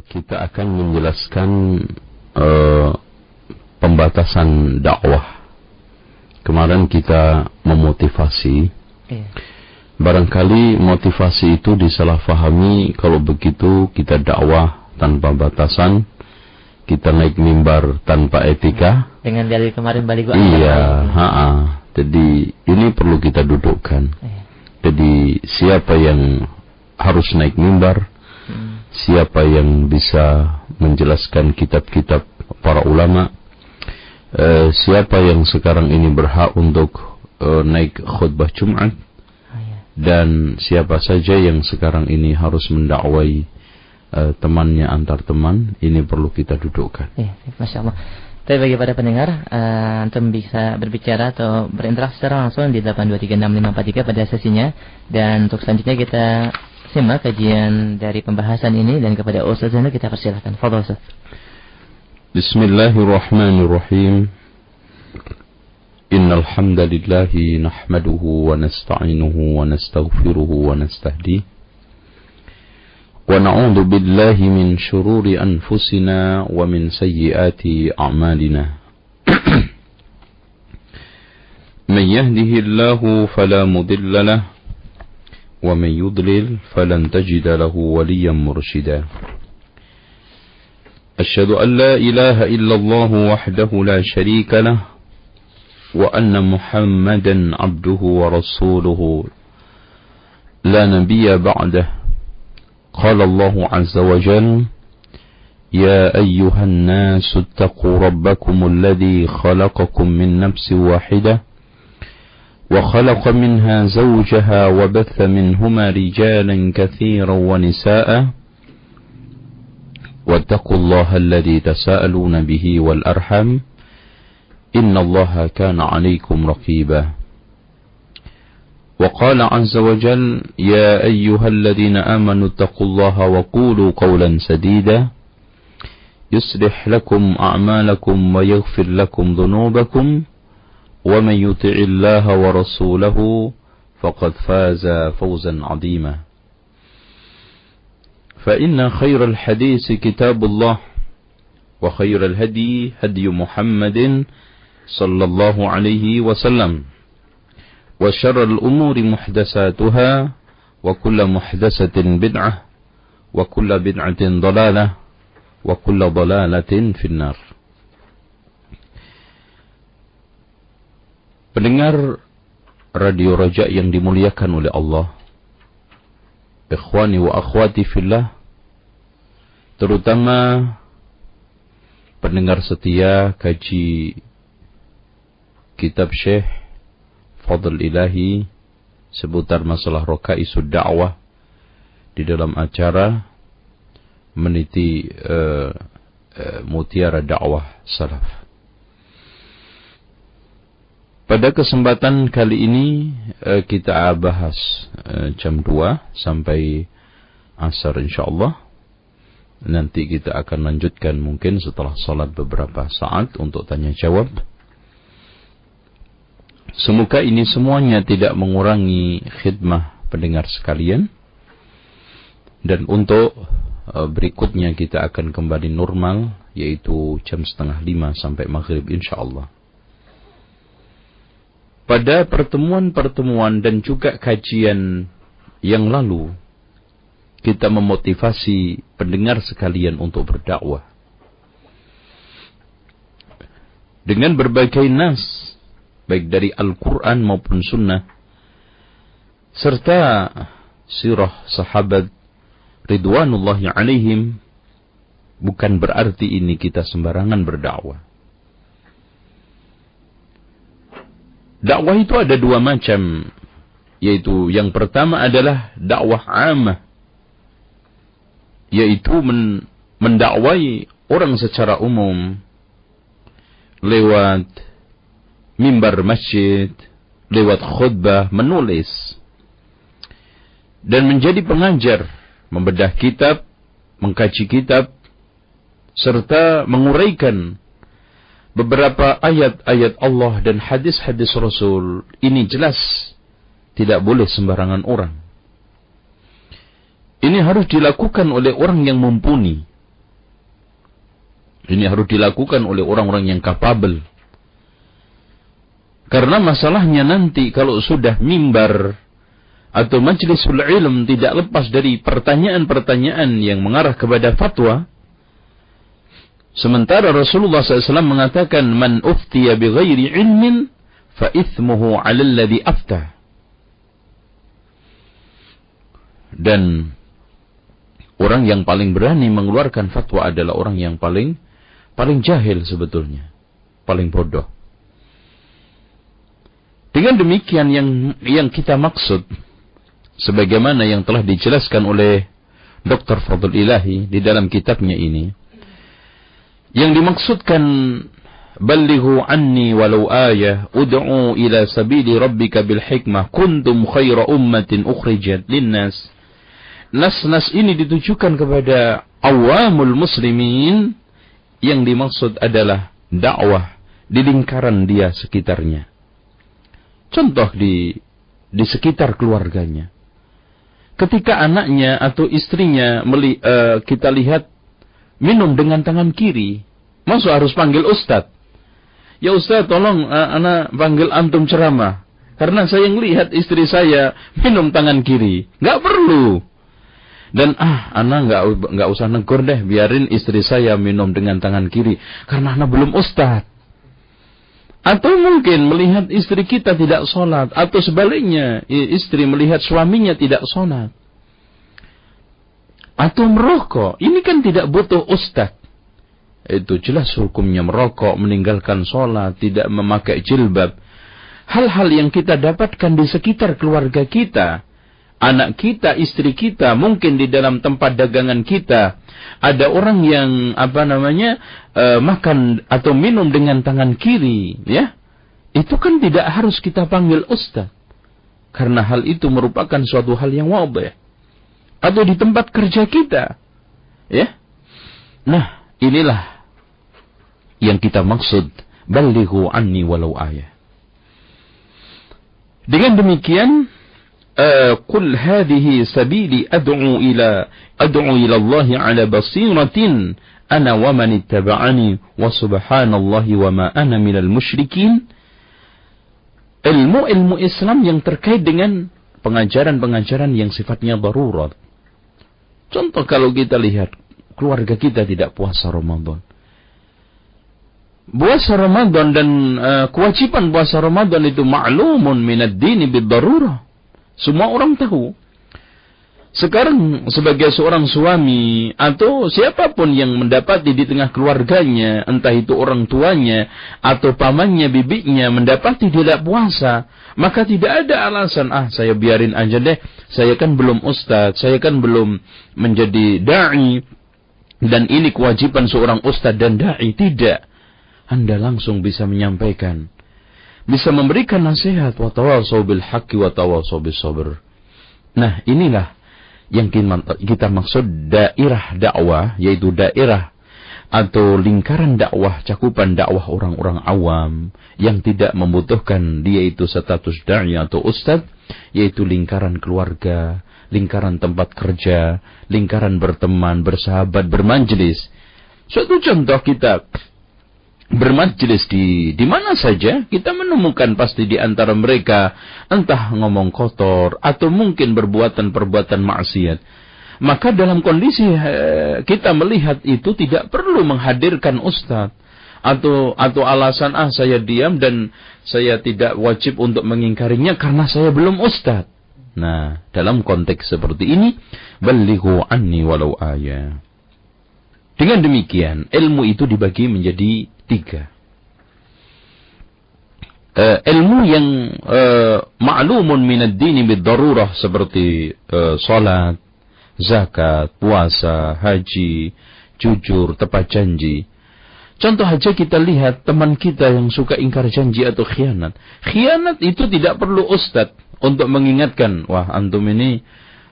kita akan menjelaskan pembatasan dakwah. Kemarin kita memotivasi. Barangkali motivasi itu disalahfahami kalau begitu kita dakwah tanpa batasan, kita naik mimbar tanpa etika. Dengan dari kemarin balik iya, jadi ini perlu kita dudukkan. Jadi siapa yang harus naik mimbar, siapa yang bisa menjelaskan kitab-kitab para ulama, siapa yang sekarang ini berhak untuk naik khutbah Jumat, dan siapa saja yang sekarang ini harus mendakwai temannya antar teman, ini perlu kita dudukkan. Masya Allah. Tapi bagi para pendengar, antum bisa berbicara atau berinteraksi secara langsung di 8236543 pada sesinya. Dan untuk selanjutnya kita simak kajian dari pembahasan ini, dan kepada Ustaz Zainul kita persilahkan. Fadhil Ustaz. Bismillahirrahmanirrahim. Innal hamdalillah nahmaduhu wa nasta'inuhu wa nastaghfiruhu wa nastahdihi wa na'udzu billahi min shururi anfusina wa min sayyiati a'malina. Man yahdihillahu fala mudilla lahu wa man yudlil falan tajida lahu waliyyan murshida. Asyhadu an la ilaha illallah wahdahu la syarika lahu wa anna Muhammadan abduhu wa rasuluhu la nabiyya ba'dahu. قال الله عز وجل يا أيها الناس اتقوا ربكم الذي خلقكم من نفس واحدة وخلق منها زوجها وبث منهما رجالا كثيرا ونساء واتقوا الله الذي تساءلون به والأرحم إن الله كان عليكم رقيبا. وقال عز وجل يا أيها الذين آمنوا اتقوا الله وقولوا قولا سديدا يصلح لكم أعمالكم ويغفر لكم ذنوبكم ومن يطع الله ورسوله فقد فاز فوزا عظيما. فإن خير الحديث كتاب الله وخير الهدي هدي محمد صلى الله عليه وسلم وشر الأمور محدثاتها وكل محدثة بدعة وكل بدعة ضلالة وكل ضلالة في النار. Pendengar Radio Raja yang dimuliakan oleh Allah, ikhwani wa akhwati fillah, terutama pendengar setia kaji kitab Syekh Fadl Ilahi seputar masalah Rakaisud Da'wah di dalam acara meniti Mutiara Dakwah Salaf. Pada kesempatan kali ini kita bahas jam 2 sampai asar insyaallah. Nanti kita akan lanjutkan mungkin setelah salat beberapa saat untuk tanya jawab. Semoga ini semuanya tidak mengurangi khidmah pendengar sekalian. Dan untuk berikutnya kita akan kembali normal, yaitu jam 4:30 sampai maghrib insyaallah. Pada pertemuan-pertemuan dan juga kajian yang lalu, kita memotivasi pendengar sekalian untuk berdakwah dengan berbagai nas, baik dari Al-Quran maupun Sunnah, serta sirah sahabat ridwanullahi alaihim. Bukan berarti ini kita sembarangan berdakwah. Dakwah itu ada dua macam, yaitu yang pertama adalah dakwah ammah, yaitu mendakwai orang secara umum lewat mimbar masjid, lewat khutbah, menulis, dan menjadi pengajar, membedah kitab, mengkaji kitab, serta menguraikan beberapa ayat-ayat Allah dan hadis-hadis Rasul. Ini jelas tidak boleh sembarangan orang. Ini harus dilakukan oleh orang yang mumpuni, Ini harus dilakukan oleh orang-orang yang kapabel. Karena masalahnya nanti kalau sudah mimbar atau majlisul ilm tidak lepas dari pertanyaan-pertanyaan yang mengarah kepada fatwa. Sementara Rasulullah SAW mengatakan, man uftiya bighairi ilmin fa ithmuhu 'ala alladhi aftah. Dan orang yang paling berani mengeluarkan fatwa adalah orang yang paling jahil sebetulnya, paling bodoh. Dengan demikian yang kita maksud, sebagaimana yang telah dijelaskan oleh Dr. Fadl Ilahi di dalam kitabnya ini, yang dimaksudkan ballighu anni walau ayah ud'u ila sabili rabbika bil hikmah kuntum khaira ummatin ukhrijat linnas. Nas-nas ini ditujukan kepada awamul muslimin, yang dimaksud adalah dakwah di lingkaran dia sekitarnya. Contoh di sekitar keluarganya. Ketika anaknya atau istrinya kita lihat minum dengan tangan kiri, masuk harus panggil ustadz. Ya ustadz, tolong anak panggil antum ceramah, karena saya ngelihat istri saya minum tangan kiri. Nggak perlu. Dan anak nggak usah negur deh, biarin istri saya minum dengan tangan kiri, karena anak belum ustadz. Atau mungkin melihat istri kita tidak sholat, atau sebaliknya istri melihat suaminya tidak sholat, atau merokok. Ini kan tidak butuh ustadz. Itu jelas hukumnya merokok, meninggalkan sholat, tidak memakai jilbab. Hal-hal yang kita dapatkan di sekitar keluarga kita, anak kita, istri kita, mungkin di dalam tempat dagangan kita, ada orang yang makan atau minum dengan tangan kiri, ya, itu kan tidak harus kita panggil ustaz, karena hal itu merupakan suatu hal yang wadih. Atau di tempat kerja kita, ya. Nah, inilah yang kita maksud ballighu anni walau ayah. Dengan demikian, qul hadhihi sabili ad'u ila Allah ala basiratin ana wa man ittaba'ani wa subhanallahi wa ma ana minal musyrikin. Ilmu Islam yang terkait dengan pengajaran-pengajaran yang sifatnya darurat. Contoh kalau kita lihat keluarga kita tidak puasa Ramadan. Puasa Ramadan dan kewajiban puasa Ramadan itu ma'lumun minad dini bid-darurah. Semua orang tahu. Sekarang sebagai seorang suami atau siapapun yang mendapati di tengah keluarganya, entah itu orang tuanya atau pamannya, bibinya, mendapati tidak puasa, maka tidak ada alasan, saya biarin aja deh, saya kan belum ustadz, saya kan belum menjadi da'i, dan ini kewajiban seorang ustadz dan da'i. Tidak. Anda langsung bisa menyampaikan, bisa memberikan nasihat, wa tawassaw bil haqqi wa tawassaw bis sabr. Nah, inilah yang kita maksud daerah dakwah, yaitu daerah atau lingkaran dakwah, cakupan dakwah orang-orang awam yang tidak membutuhkan dia itu status da'i atau ustadz, yaitu lingkaran keluarga, lingkaran tempat kerja, lingkaran berteman, bersahabat, bermajlis. Suatu contoh, kita bermajlis di mana saja, kita menemukan pasti di antara mereka entah ngomong kotor atau mungkin perbuatan maksiat. Maka dalam kondisi kita melihat itu tidak perlu menghadirkan ustadz atau alasan saya diam dan saya tidak wajib untuk mengingkarinya karena saya belum ustadz. Nah, dalam konteks seperti ini, ballighu anni walau ayah. Dengan demikian, ilmu itu dibagi menjadi 3. Ilmu yang ma'lumun minad dini bid-darurah seperti salat, zakat, puasa, haji, jujur, tepat janji. Contoh aja kita lihat teman kita yang suka ingkar janji atau khianat. Khianat itu tidak perlu ustadz untuk mengingatkan, wah antum ini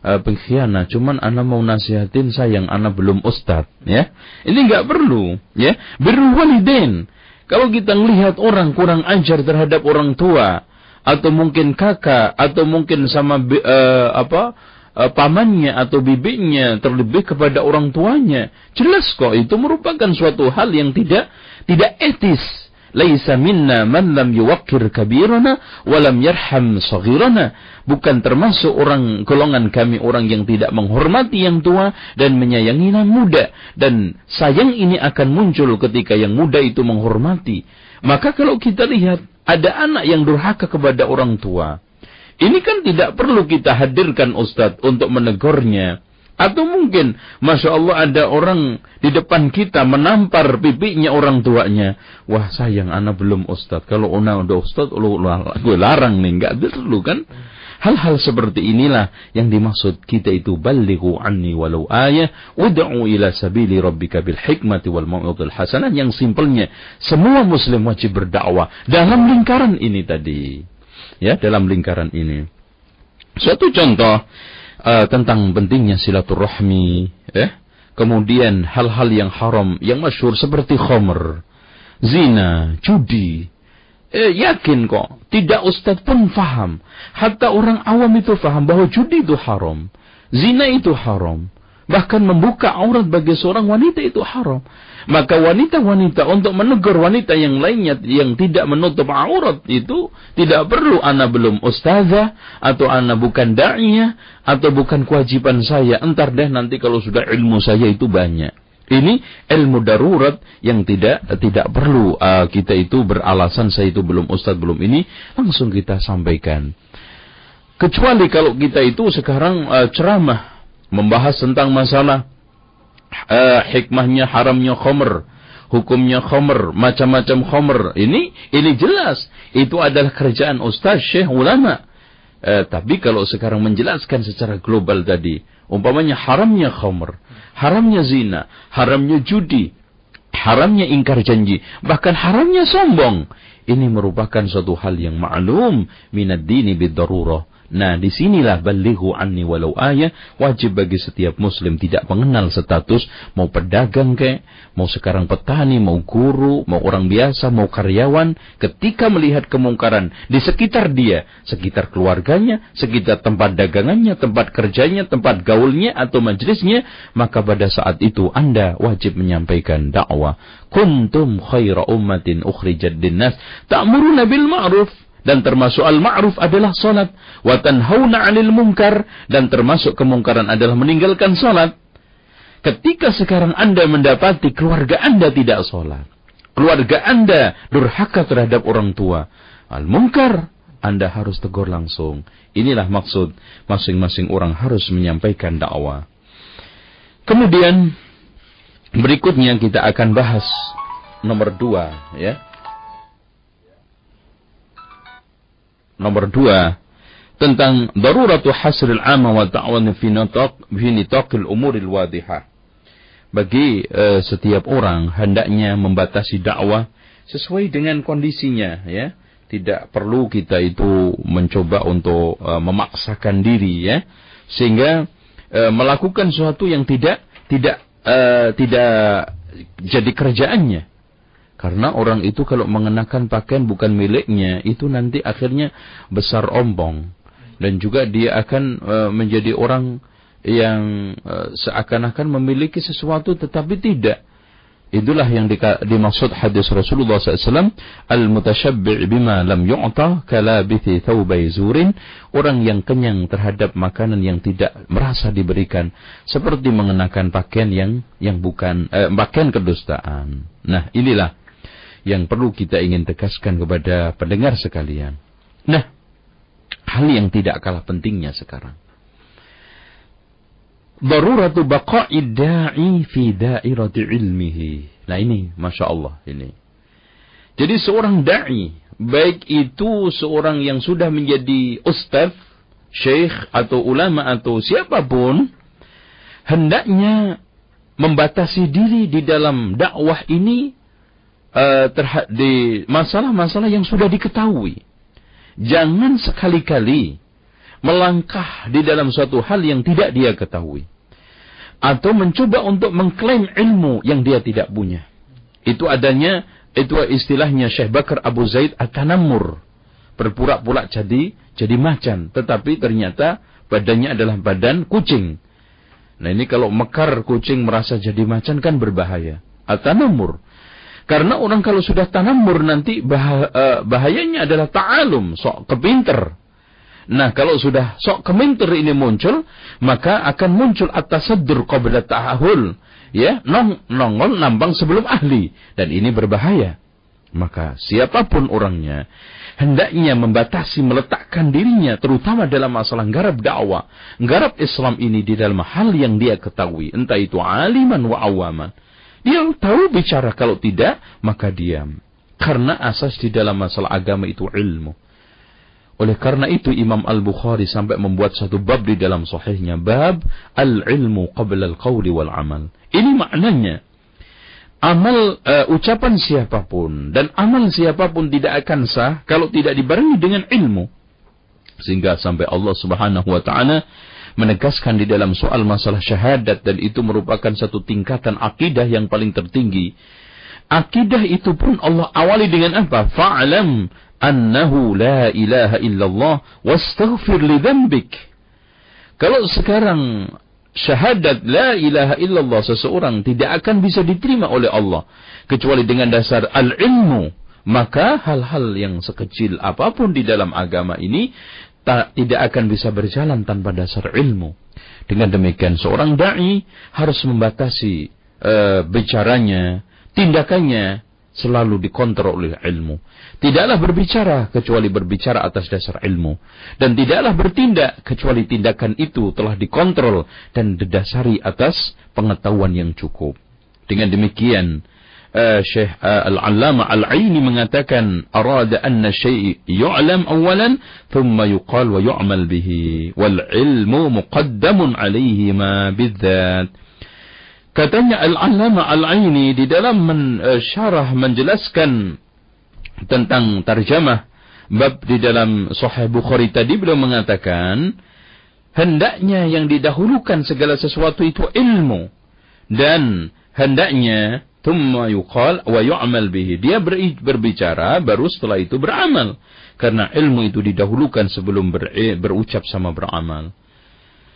pengkhianat, cuman ana mau nasihatin, sayang ana belum ustadz, ya. Ini enggak perlu, ya. Birrul walidain. Kalau kita melihat orang kurang ajar terhadap orang tua, atau mungkin kakak, atau mungkin sama pamannya atau bibinya, terlebih kepada orang tuanya. Jelas kok itu merupakan suatu hal yang tidak etis. Laisa minna man lam yuwaqqir kabirana wa lam yarham saghirana. Bukan termasuk golongan kami orang yang tidak menghormati yang tua dan menyayangi yang muda. Dan sayang ini akan muncul ketika yang muda itu menghormati. Maka kalau kita lihat ada anak yang durhaka kepada orang tua, ini kan tidak perlu kita hadirkan Ustadz untuk menegurnya. Atau mungkin, Masya Allah ada orang di depan kita menampar pipinya orang tuanya. Wah sayang, anak belum Ustadz. Kalau udah Ustadz, gue larang nih. Nggak perlu kan? Hal-hal seperti inilah yang dimaksud kita itu. Ballighu anni walau ayah. Ud'u ila sabili rabbika bil hikmati wal mau'idhatil hasanah. Yang simpelnya, semua muslim wajib berdakwah dalam lingkaran ini tadi. Ya, dalam lingkaran ini. Suatu contoh tentang pentingnya silaturahmi, kemudian hal-hal yang haram, yang masyhur seperti khamr, zina, judi. Yakin kok, tidak ustadz pun faham. Hatta orang awam itu faham bahwa judi itu haram, zina itu haram. Bahkan membuka aurat bagi seorang wanita itu haram. Maka wanita-wanita untuk menegur wanita yang lainnya yang tidak menutup aurat itu tidak perlu ana belum ustazah atau ana bukan da'iyah atau bukan kewajiban saya. Entar deh nanti kalau sudah ilmu saya itu banyak. Ini ilmu darurat yang tidak perlu kita itu beralasan saya itu belum ustaz belum ini, langsung kita sampaikan. Kecuali kalau kita itu sekarang ceramah membahas tentang masalah hikmahnya haramnya khamr, hukumnya khamr, macam-macam khamr. Ini jelas. Itu adalah kerjaan ustaz, syekh, ulama. Tapi kalau sekarang menjelaskan secara global tadi, umpamanya haramnya khamr, haramnya zina, haramnya judi, haramnya ingkar janji, bahkan haramnya sombong. Ini merupakan suatu hal yang ma'lum minad dini bid-darurah. Nah, disinilah balighu anni walau ayah, wajib bagi setiap muslim tidak mengenal status, mau pedagang kek, mau sekarang petani, mau guru, mau orang biasa, mau karyawan, ketika melihat kemungkaran di sekitar dia, sekitar keluarganya, sekitar tempat dagangannya, tempat kerjanya, tempat gaulnya atau majelisnya, maka pada saat itu Anda wajib menyampaikan dakwah. Kuntum khaira ummatin ukhrijat linnas ta'muruna bil ma'ruf. Dan termasuk al-ma'ruf adalah salat. Wa tanhauna 'anil munkar. Dan termasuk kemungkaran adalah meninggalkan salat. Ketika sekarang Anda mendapati keluarga Anda tidak salat, keluarga Anda durhaka terhadap orang tua, al-munkar, Anda harus tegur langsung. Inilah maksud masing-masing orang harus menyampaikan dakwah. Kemudian berikutnya kita akan bahas nomor 2, ya. Nomor 2 tentang daruratu hasril amma wa ta'wan fi nitaqil umuril wadihah. Bagi setiap orang hendaknya membatasi dakwah sesuai dengan kondisinya, ya. Tidak perlu kita itu mencoba untuk memaksakan diri, ya, sehingga melakukan sesuatu yang tidak jadi kerjaannya. Karena orang itu kalau mengenakan pakaian bukan miliknya, itu nanti akhirnya besar ombong. Dan juga dia akan menjadi orang yang seakan-akan memiliki sesuatu tetapi tidak. Itulah yang dimaksud hadis Rasulullah SAW. Al-mutasyabbi' bima lam yu'ta kalabithi thawbai zurin. Orang yang kenyang terhadap makanan yang tidak merasa diberikan, seperti mengenakan pakaian yang bukan pakaian kedustaan. Nah, inilah yang perlu kita ingin tegaskan kepada pendengar sekalian. Nah, hal yang tidak kalah pentingnya sekarang, daruratu baqa'id da'i fi da'irati ilmihi. Nah ini, Masya Allah ini. Jadi seorang da'i, baik itu seorang yang sudah menjadi ustaz, syekh atau ulama atau siapapun, hendaknya membatasi diri di dalam dakwah ini di masalah-masalah yang sudah diketahui. Jangan sekali-kali melangkah di dalam suatu hal yang tidak dia ketahui, atau mencoba untuk mengklaim ilmu yang dia tidak punya. Itu istilahnya Syekh Bakar Abu Zaid At-Tanammur, berpura-pura jadi macan, tetapi ternyata badannya adalah badan kucing. Nah ini kalau mekar kucing merasa jadi macan kan berbahaya. At-tanamur. Karena orang kalau sudah tanamur nanti bahayanya adalah ta'alum, sok kepinter. Nah kalau sudah sok kepinter ini muncul, maka akan muncul at-tasaddur qabla ta'ahul. Ya, nongol nambang sebelum ahli. Dan ini berbahaya. Maka siapapun orangnya, hendaknya membatasi, meletakkan dirinya, terutama dalam masalah garap dakwah, garap Islam ini di dalam hal yang dia ketahui, entah itu aliman wa awaman. Dia tahu bicara, kalau tidak, maka diam. Karena asas di dalam masalah agama itu ilmu. Oleh karena itu Imam Al-Bukhari sampai membuat satu bab di dalam sahihnya, bab al-ilmu qabla al-qawli wal-amal. Ini maknanya, amal ucapan siapapun dan amal siapapun tidak akan sah kalau tidak dibarengi dengan ilmu. Sehingga sampai Allah Subhanahu wa taala menegaskan di dalam soal masalah syahadat, dan itu merupakan satu tingkatan akidah yang paling tertinggi. Akidah itu pun Allah awali dengan apa? Fa'lam annahu la ilaha illallah wastaghfir li dzambik. Kalau sekarang syahadat la ilaha illallah seseorang tidak akan bisa diterima oleh Allah kecuali dengan dasar al-ilmu, maka hal-hal yang sekecil apapun di dalam agama ini tidak akan bisa berjalan tanpa dasar ilmu. Dengan demikian seorang dai harus membatasi bicaranya, tindakannya selalu dikontrol oleh ilmu. Tidaklah berbicara kecuali berbicara atas dasar ilmu, dan tidaklah bertindak kecuali tindakan itu telah dikontrol dan didasari atas pengetahuan yang cukup. Dengan demikian Syekh Al-Allama Al-Aini mengatakan, arada anna syai' yu'lam awalan thumma yuqal wa yu'mal bihi wal ilmu muqaddamun alaihi ma bidzat. Katanya Al-Allama Al-Aini di dalam syarah menjelaskan tentang tarjamah bab di dalam Sahih Bukhari tadi, beliau mengatakan hendaknya yang didahulukan segala sesuatu itu ilmu, dan hendaknya thumma yuqal wa yu'mal bihi, dia berbicara baru setelah itu beramal, karena ilmu itu didahulukan sebelum berucap sama beramal.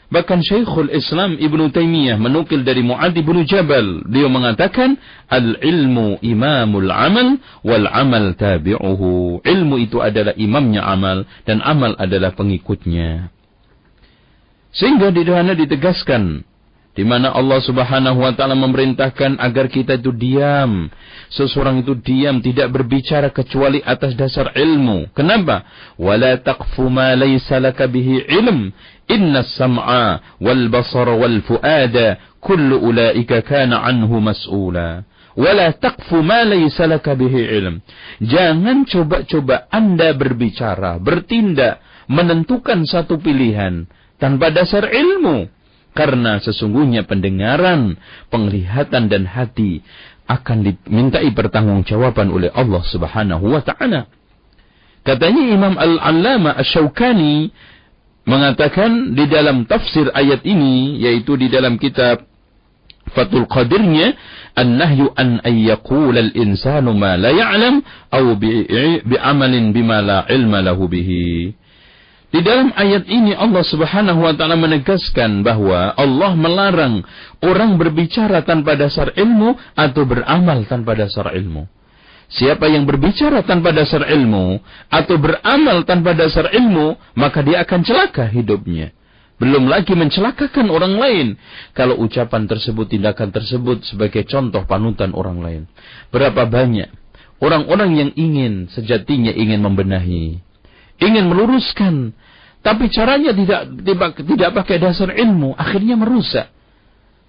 Bahkan Syekhul Islam Ibn Taymiyah menukil dari Mu'adz bin Jabal, dia mengatakan al-ilmu imamul amal wal amal tabi'uhu. Ilmu itu adalah imamnya amal dan amal adalah pengikutnya. Sehingga di sana ditegaskan di mana Allah Subhanahu wa taala memerintahkan agar kita itu diam. Seseorang itu diam, tidak berbicara kecuali atas dasar ilmu. Kenapa? Wala taqfu ma laysa laka bihi ilm. Inna as-sam'a wal basara wal fuada kullu ulaika kana anhu mas'ula. Wala taqfu ma laysa laka bihi ilm. Jangan coba-coba Anda berbicara, bertindak, menentukan satu pilihan tanpa dasar ilmu. Karena sesungguhnya pendengaran, penglihatan dan hati akan dimintai pertanggungjawaban oleh Allah Subhanahu wa taala. Katanya Imam Al-Allama Asy-Syaukani mengatakan di dalam tafsir ayat ini, yaitu di dalam kitab Fathul Qadirnya, an-nahyu an yaqula al-insanu ma la ya'lam aw bi'amalin bima la ilma lahu bihi. Di dalam ayat ini Allah Subhanahu wa taala menegaskan bahwa Allah melarang orang berbicara tanpa dasar ilmu atau beramal tanpa dasar ilmu. Siapa yang berbicara tanpa dasar ilmu atau beramal tanpa dasar ilmu, maka dia akan celaka hidupnya. Belum lagi mencelakakan orang lain kalau ucapan tersebut, tindakan tersebut sebagai contoh panutan orang lain. Berapa banyak orang-orang yang sejatinya ingin membenahi, ingin meluruskan, tapi caranya tidak pakai dasar ilmu, akhirnya merusak.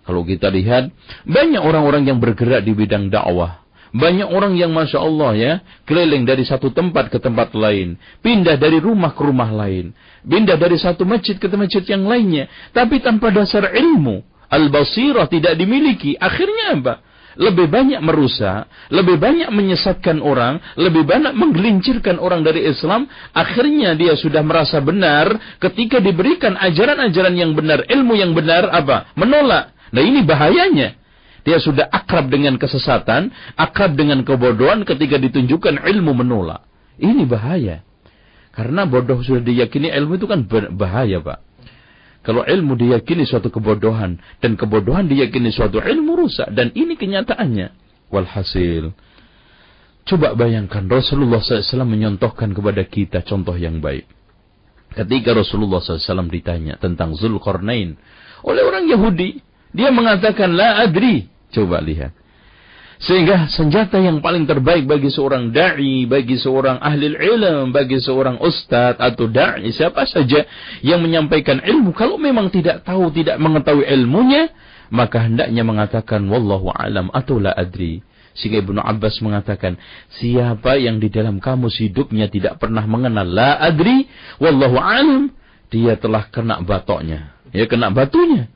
Kalau kita lihat, banyak orang-orang yang bergerak di bidang dakwah. Banyak orang yang Masya Allah ya, keliling dari satu tempat ke tempat lain. Pindah dari rumah ke rumah lain. Pindah dari satu masjid ke masjid yang lainnya. Tapi tanpa dasar ilmu. Al-basirah tidak dimiliki. Akhirnya apa? Lebih banyak merusak. Lebih banyak menyesatkan orang. Lebih banyak menggelincirkan orang dari Islam. Akhirnya dia sudah merasa benar. Ketika diberikan ajaran-ajaran yang benar, ilmu yang benar, apa? Menolak. Nah ini bahayanya. Dia sudah akrab dengan kesesatan, akrab dengan kebodohan, ketika ditunjukkan ilmu menolak. Ini bahaya. Karena bodoh sudah diyakini, ilmu itu kan bahaya, Pak. Kalau ilmu diyakini suatu kebodohan, dan kebodohan diyakini suatu ilmu, rusak. Dan ini kenyataannya. Walhasil, coba bayangkan Rasulullah SAW menyontohkan kepada kita contoh yang baik. Ketika Rasulullah SAW ditanya tentang Zulqarnain oleh orang Yahudi, dia mengatakan, la adri. Coba lihat. Sehingga senjata yang paling terbaik bagi seorang da'i, bagi seorang ahli ilm, bagi seorang ustadz atau da'i, siapa saja yang menyampaikan ilmu, kalau memang tidak tahu, tidak mengetahui ilmunya, maka hendaknya mengatakan wallahu alam atau la adri. Sehingga Ibnu Abbas mengatakan, siapa yang di dalam kamus hidupnya tidak pernah mengenal la adri wallahu alam, dia telah kena batoknya, ya, kena batunya.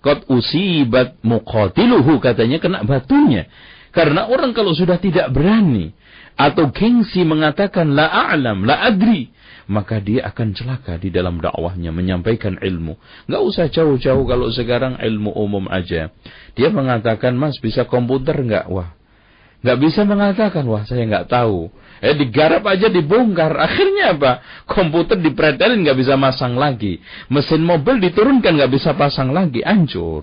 Qad usibat muqatiluhu, katanya kena batunya. Karena orang kalau sudah tidak berani atau gengsi mengatakan la a'lam, la adri, maka dia akan celaka di dalam dakwahnya menyampaikan ilmu. Enggak usah jauh-jauh, kalau sekarang ilmu umum aja. Dia mengatakan, Mas bisa komputer enggak? Wah, enggak bisa mengatakan, wah saya enggak tahu. Digarap aja dibongkar. Akhirnya apa? Komputer dipretelin enggak bisa masang lagi. Mesin mobil diturunkan enggak bisa pasang lagi, hancur.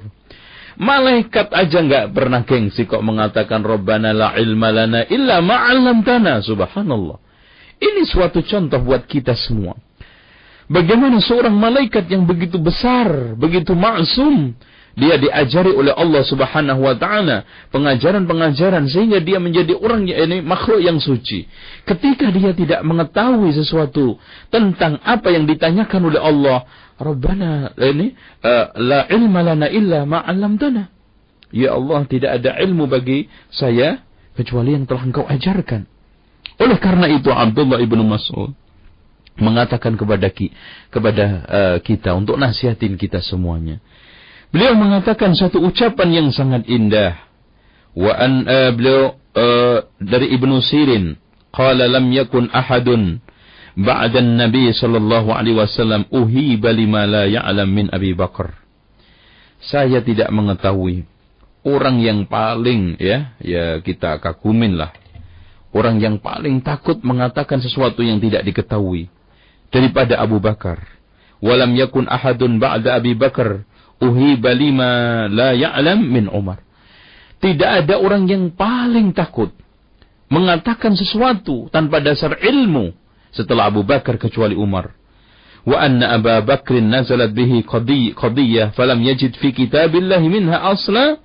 Malaikat aja enggak pernah gengsi kok mengatakan Rabbana la ilma lana illa ma 'allamtana. Subhanallah. Ini suatu contoh buat kita semua. Bagaimana seorang malaikat yang begitu besar, begitu ma'sum, dia diajari oleh Allah Subhanahu wa taala pengajaran-pengajaran sehingga dia menjadi orang ini makhluk yang suci. Ketika dia tidak mengetahui sesuatu tentang apa yang ditanyakan oleh Allah, Rabbana la ilma lana illa ma 'allamtana. Ya Allah, tidak ada ilmu bagi saya kecuali yang telah Engkau ajarkan. Oleh karena itu Abdullah ibnu Mas'ud mengatakan kepada kita untuk nasihatin kita semuanya. Beliau mengatakan satu ucapan yang sangat indah. Beliau dari Ibnu Sirin, qala lam yakun ahadun ba'da an-nabi sallallahu alaihi wasallam uhiba lima la ya'lam min Abi Bakar. Saya tidak mengetahui orang yang paling ya kita kagumin lah. Orang yang paling takut mengatakan sesuatu yang tidak diketahui daripada Abu Bakar. Walam yakun ahadun ba'da Abi Bakar uhiba lima la ya'lam min Umar. Tidak ada orang yang paling takut mengatakan sesuatu tanpa dasar ilmu setelah Abu Bakar kecuali Umar. Wa anna Abu Bakrin nazalat bihi qadiyah falam yajid fi kitabillahi minha asla.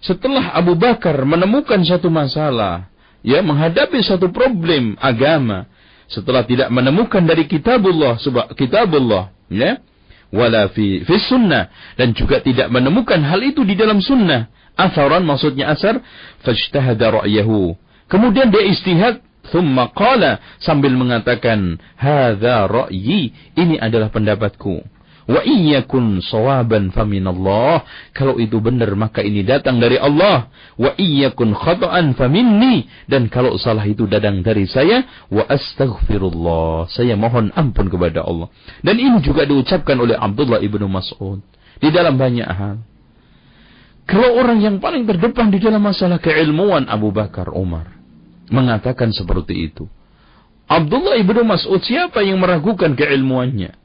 Setelah Abu Bakar menemukan satu masalah, ya, menghadapi satu problem agama, setelah tidak menemukan dari kitabullah, ya, wala fi sunnah, dan juga tidak menemukan hal itu di dalam sunnah, atharan, maksudnya asar, fajtahada ra'yahu, kemudian dia istihad, thumma qala, sambil mengatakan, hadza ra'yi, ini adalah pendapatku. Wa iyyakun sawaban faminallah, kalau itu benar maka ini datang dari Allah. Wa iyyakun khata'an faminni, dan kalau salah itu datang dari saya. Wa astaghfirullah, saya mohon ampun kepada Allah. Dan ini juga diucapkan oleh Abdullah ibnu Mas'ud di dalam banyak hal. Kalau orang yang paling terdepan di dalam masalah keilmuan Abu Bakar, Umar, mengatakan seperti itu, Abdullah ibnu Mas'ud siapa yang meragukan keilmuannya?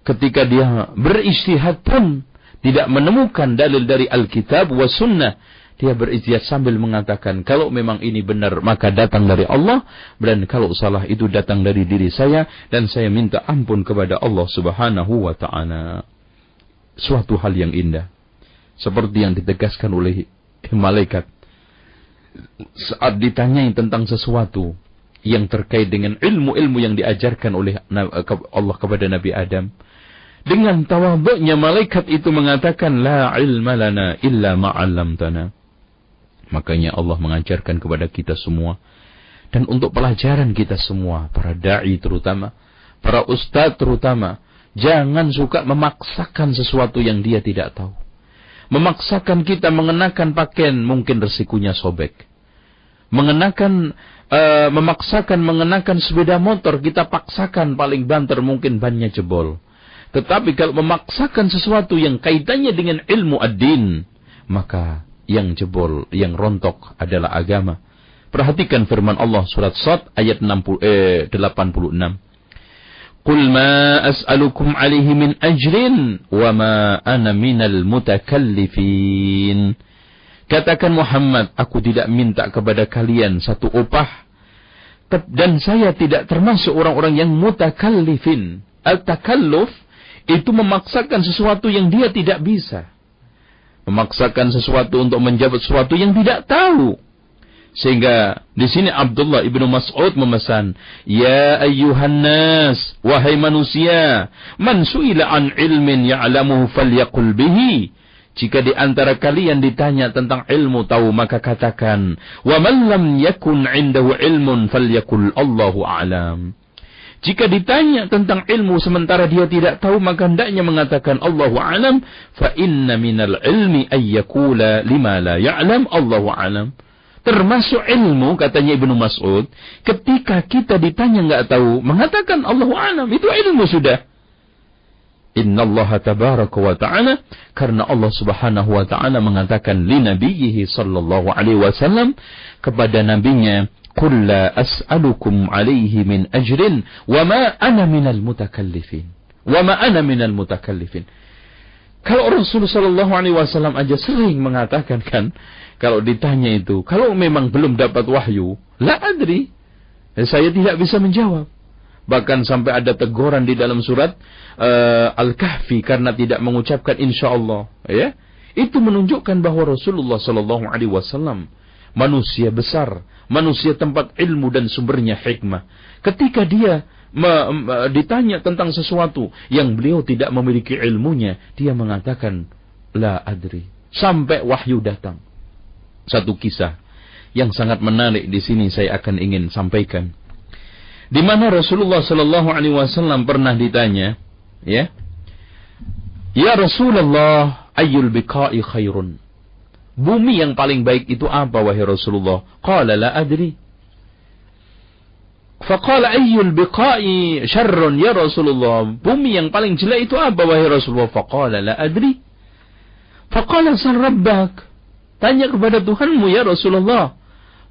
Ketika dia beristihad pun tidak menemukan dalil dari Alkitab wa Sunnah, dia beristihad sambil mengatakan, kalau memang ini benar maka datang dari Allah, dan kalau salah itu datang dari diri saya, dan saya minta ampun kepada Allah Subhanahu wa ta'ala. Suatu hal yang indah, seperti yang ditegaskan oleh malaikat saat ditanyai tentang sesuatu yang terkait dengan ilmu-ilmu yang diajarkan oleh Allah kepada Nabi Adam. Dengan tawadhu'nya malaikat itu mengatakan, la ilma lana illa ma'allamtana. Makanya Allah mengajarkan kepada kita semua, dan untuk pelajaran kita semua, para da'i terutama, para ustadz terutama, jangan suka memaksakan sesuatu yang dia tidak tahu. Memaksakan kita mengenakan pakaian, mungkin resikonya sobek. Memaksakan mengenakan sepeda motor, kita paksakan paling banter, mungkin bannya jebol. Tetapi kalau memaksakan sesuatu yang kaitannya dengan ilmu ad-din, maka yang jebol, yang rontok adalah agama. Perhatikan firman Allah surat Sad ayat 86. Qul ma as'alukum alaihi min ajrin wa ma ana minal mutakallifin. Katakan Muhammad, aku tidak minta kepada kalian satu upah, dan saya tidak termasuk orang-orang yang mutakallifin. Al-takalluf itu memaksakan sesuatu yang dia tidak bisa. Memaksakan sesuatu untuk menjawab sesuatu yang tidak tahu. Sehingga di sini Abdullah ibnu Mas'ud memesan, ya ayyuhan nas, wahai manusia, man su'ila an ilmin ya'lamuhu falyaqul bihi. Jika di antara kalian ditanya tentang ilmu tahu, maka katakan, wa man lam yakun 'indahu ilmun falyaqul Allahu a'lam. Jika ditanya tentang ilmu sementara dia tidak tahu, maka hendaknya mengatakan Allahu a'lam, fa inna minal ilmi ay yaqula lima la ya'lam Allahu a'lam. Termasuk ilmu, katanya Ibnu Mas'ud, ketika kita ditanya enggak tahu, mengatakan Allahu a'lam, itu ilmu sudah. Innallaha tabaraka wa ta'ala, karena Allah Subhanahu wa ta'ala mengatakan li nabiyhi sallallahu alaihi wasallam kepada nabinya, qul la as'alukum alaihi min ajrin wa ma ana minal mutakallifin. Wa ma ana minal mutakallifin. Kalau Rasulullah sallallahu alaihi wasallam aja sering mengatakan kan, kalau ditanya itu, kalau memang belum dapat wahyu, la adri, saya tidak bisa menjawab. Bahkan sampai ada teguran di dalam surat Al-Kahfi karena tidak mengucapkan insyaallah, ya. Itu menunjukkan bahwa Rasulullah sallallahu alaihi wasallam manusia besar, manusia tempat ilmu dan sumbernya hikmah. Ketika dia ditanya tentang sesuatu yang beliau tidak memiliki ilmunya, dia mengatakan la adri sampai wahyu datang. Satu kisah yang sangat menarik di sini saya akan ingin sampaikan. Di mana Rasulullah sallallahu alaihi wasallam pernah ditanya, ya Rasulullah, ayyul biqa'i khairun? Bumi yang paling baik itu apa wahai Rasulullah? Qala la adri. Faqala ayyul biqa'i syarrun ya Rasulullah? Bumi yang paling jelek itu apa wahai Rasulullah? Faqala la adri. Faqala sal rabbak. Tanya kepada Tuhanmu ya Rasulullah.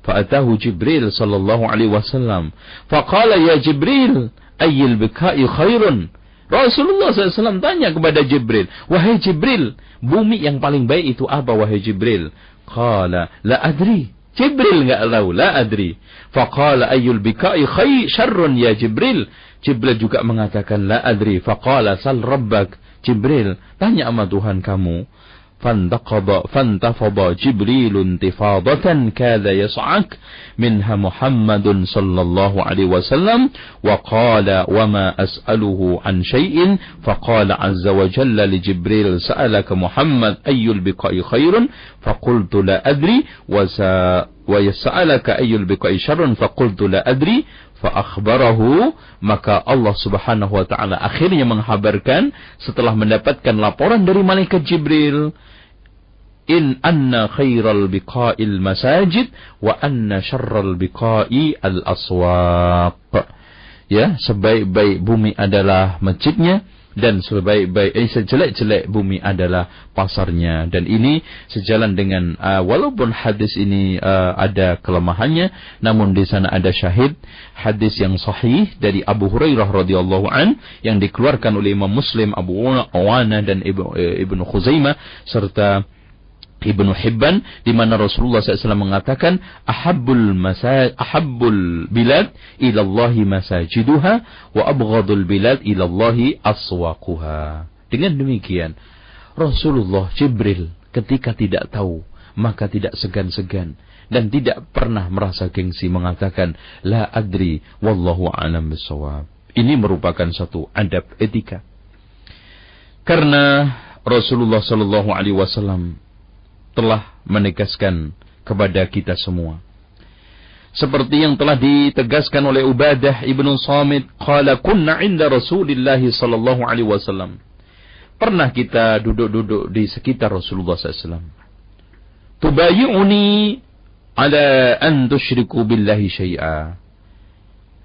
Fa'atahu Jibril sallallahu alaihi wasallam. Faqala ya Jibril, ayyul biqa'i khairun? Rasulullah SAW tanya kepada Jibril, wahai Jibril, bumi yang paling baik itu apa wahai Jibril? Qala la adri. Jibril enggak tahu, la adri. Faqala ayyul biqa'i syarrun ya Jibril? Jibril juga mengatakan la adri. Faqala sal rabbak. Jibril, tanya sama Tuhan kamu. فانتفض جبريل انتفاضة كاد يصعق منها محمد صلى الله عليه وسلم وقال وما أسأله عن شيء فقال عز وجل لجبريل سألك محمد أي البقاء خير فقلت لا أدري ويسألك أي البقاء شر فقلت لا أدري فأخبره. Maka Allah Subhanahu wa ta'ala akhirnya menghabarkan setelah mendapatkan laporan dari malaikat Jibril, in anna khairal biqa'il masajid wa anna syarral biqa'i al aswaq. Ya, sebaik-baik bumi adalah masjidnya dan sejelek-jelek bumi adalah pasarnya. Dan ini sejalan dengan walaupun hadis ini ada kelemahannya, namun di sana ada syahid hadis yang sahih dari Abu Hurairah radhiyallahu an yang dikeluarkan oleh Imam Muslim, Abu Awana dan Ibnu Khuzaimah serta Ibnu Hibban, di mana Rasulullah SAW mengatakan ahabbul bilad ilallahi masajiduha wa abghadul bilad ilallahi aswaquha. Dengan demikian Rasulullah Jibril ketika tidak tahu maka tidak segan-segan dan tidak pernah merasa gengsi mengatakan la adri wallahu a'lam bissawab. Ini merupakan satu adab etika. Karena Rasulullah sallallahu alaihi wasallam telah menegaskan kepada kita semua, seperti yang telah ditegaskan oleh Ubadah ibnu Samit, qala kunna 'inda Rasulillah sallallahu alaihi wasallam. Pernah kita duduk-duduk di sekitar Rasulullah SAW. Tubayi'uni ala an tusyriku billahi syai'a.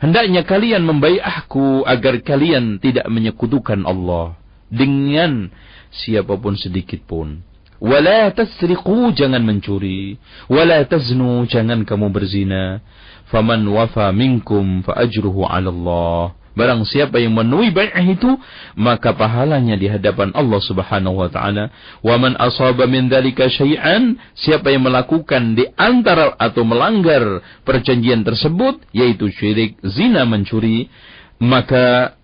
Hendaknya kalian membai'ahku agar kalian tidak menyekutukan Allah dengan siapapun sedikit pun. Wala tasriqu, jangan mencuri. Wala taznu, jangan kamu berzina. Faman wafa minkum fa ajruhu 'ala Allah. Barang siapa yang memenuhi bai'ah itu, maka pahalanya di hadapan Allah Subhanahu wa taala. Wa man asaba min dzalika syai'an, siapa yang melakukan di antara atau melanggar perjanjian tersebut, yaitu syirik, zina, mencuri, maka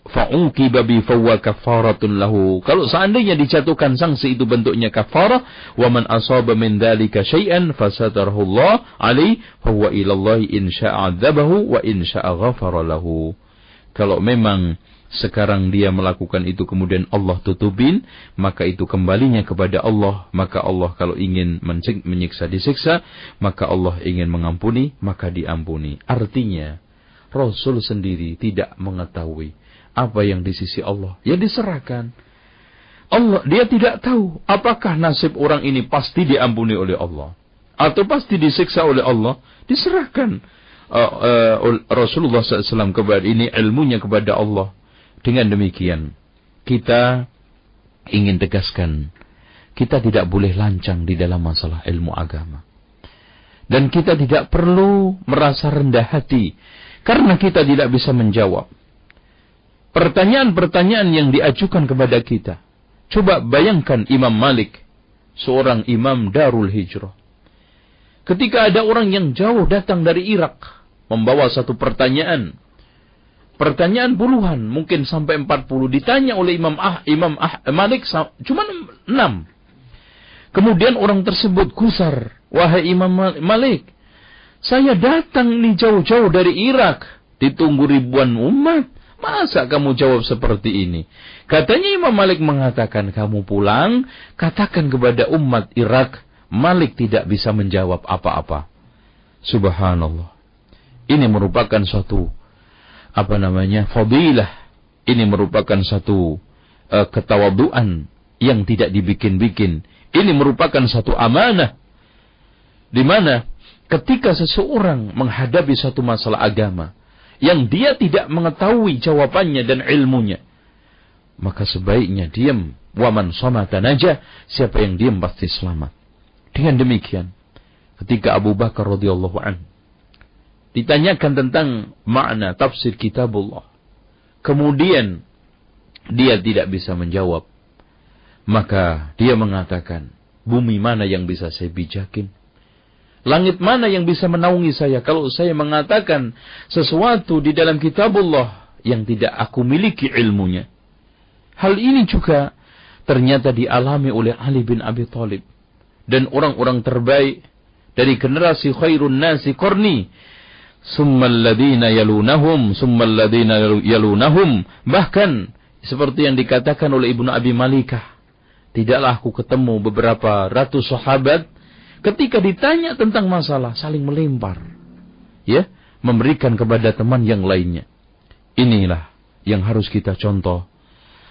fa'uqiba bi fawwa kafaratun lahu. Kalau seandainya dijatuhkan sanksi itu bentuknya kafarah, wa man asaba min dzalika syai'an fasatarahu Allah alaihi fa huwa ila Allah in syaa'a 'adzabahu wa in syaa'a ghafara lahu. Kalau memang sekarang dia melakukan itu kemudian Allah tutupin, maka itu kembalinya kepada Allah. Maka Allah kalau ingin menyiksa disiksa, maka Allah ingin mengampuni maka diampuni. Artinya Rasul sendiri tidak mengetahui apa yang di sisi Allah, ya diserahkan. Allah, dia tidak tahu apakah nasib orang ini pasti diampuni oleh Allah atau pasti disiksa oleh Allah. Diserahkan Rasulullah SAW kepada ini, ilmunya kepada Allah. Dengan demikian kita ingin tegaskan, kita tidak boleh lancang di dalam masalah ilmu agama, dan kita tidak perlu merasa rendah hati karena kita tidak bisa menjawab pertanyaan-pertanyaan yang diajukan kepada kita. Coba bayangkan Imam Malik, seorang imam Darul Hijrah. Ketika ada orang yang jauh datang dari Irak, membawa satu pertanyaan puluhan, mungkin sampai 40, ditanya oleh Imam Malik, cuma 6. Kemudian orang tersebut gusar, wahai Imam Malik, saya datang nih jauh-jauh dari Irak, ditunggu ribuan umat, masa kamu jawab seperti ini? Katanya Imam Malik mengatakan, kamu pulang, katakan kepada umat Irak, Malik tidak bisa menjawab apa-apa. Subhanallah. Ini merupakan suatu, fadilah. Ini merupakan satu ketawaduan yang tidak dibikin-bikin. Ini merupakan satu amanah. Di mana ketika seseorang menghadapi satu masalah agama yang dia tidak mengetahui jawabannya dan ilmunya, maka sebaiknya diam. Waman somata naja, siapa yang diam pasti selamat. Dengan demikian, ketika Abu Bakar radhiyallahu anhu ditanyakan tentang makna tafsir kitabullah, kemudian dia tidak bisa menjawab, maka dia mengatakan, bumi mana yang bisa saya bijakin? Langit mana yang bisa menaungi saya kalau saya mengatakan sesuatu di dalam kitabullah yang tidak aku miliki ilmunya? Hal ini juga ternyata dialami oleh Ali bin Abi Thalib dan orang-orang terbaik dari generasi khairun nasi qarni, summal ladina yalunahum, summal ladina yalunahum. Bahkan seperti yang dikatakan oleh Ibnu Abi Malikah, tidaklah aku ketemu beberapa ratus sahabat ketika ditanya tentang masalah saling melempar, ya, memberikan kepada teman yang lainnya. Inilah yang harus kita contoh.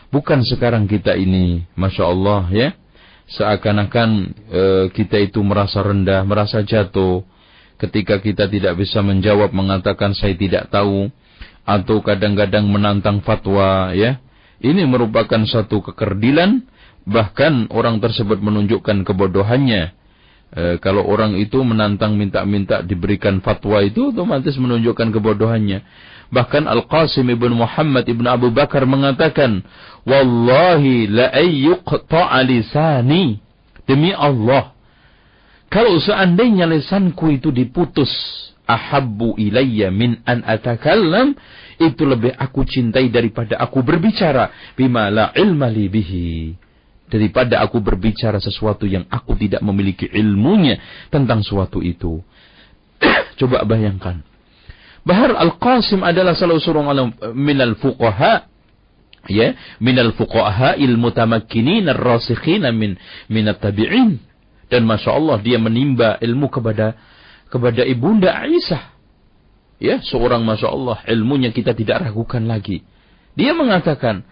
Bukan sekarang kita ini, Masya Allah, ya, seakan-akan kita itu merasa rendah, merasa jatuh ketika kita tidak bisa menjawab, mengatakan saya tidak tahu, atau kadang-kadang menantang fatwa, ya. Ini merupakan satu kekerdilan, bahkan orang tersebut menunjukkan kebodohannya. Kalau orang itu menantang minta-minta diberikan fatwa, itu otomatis menunjukkan kebodohannya. Bahkan Al-Qasim ibn Muhammad ibn Abu Bakar mengatakan, wallahi la ayyuqta'a lisani, demi Allah, kalau seandainya lisanku itu diputus, ahabbu ilayya min an atakallam, itu lebih aku cintai daripada aku berbicara bima la ilma li bihi, daripada aku berbicara sesuatu yang aku tidak memiliki ilmunya tentang suatu itu. Coba bayangkan, Bahar Al-Qasim adalah salah seorang minal fuqaha, ya, minal fuqaha il-mutamakkinin ar-rasikhin minat tabi'in. Dan Masya Allah, dia menimba ilmu kepada ibunda Aisyah, ya, seorang Masya Allah, ilmunya kita tidak ragukan lagi. Dia mengatakan,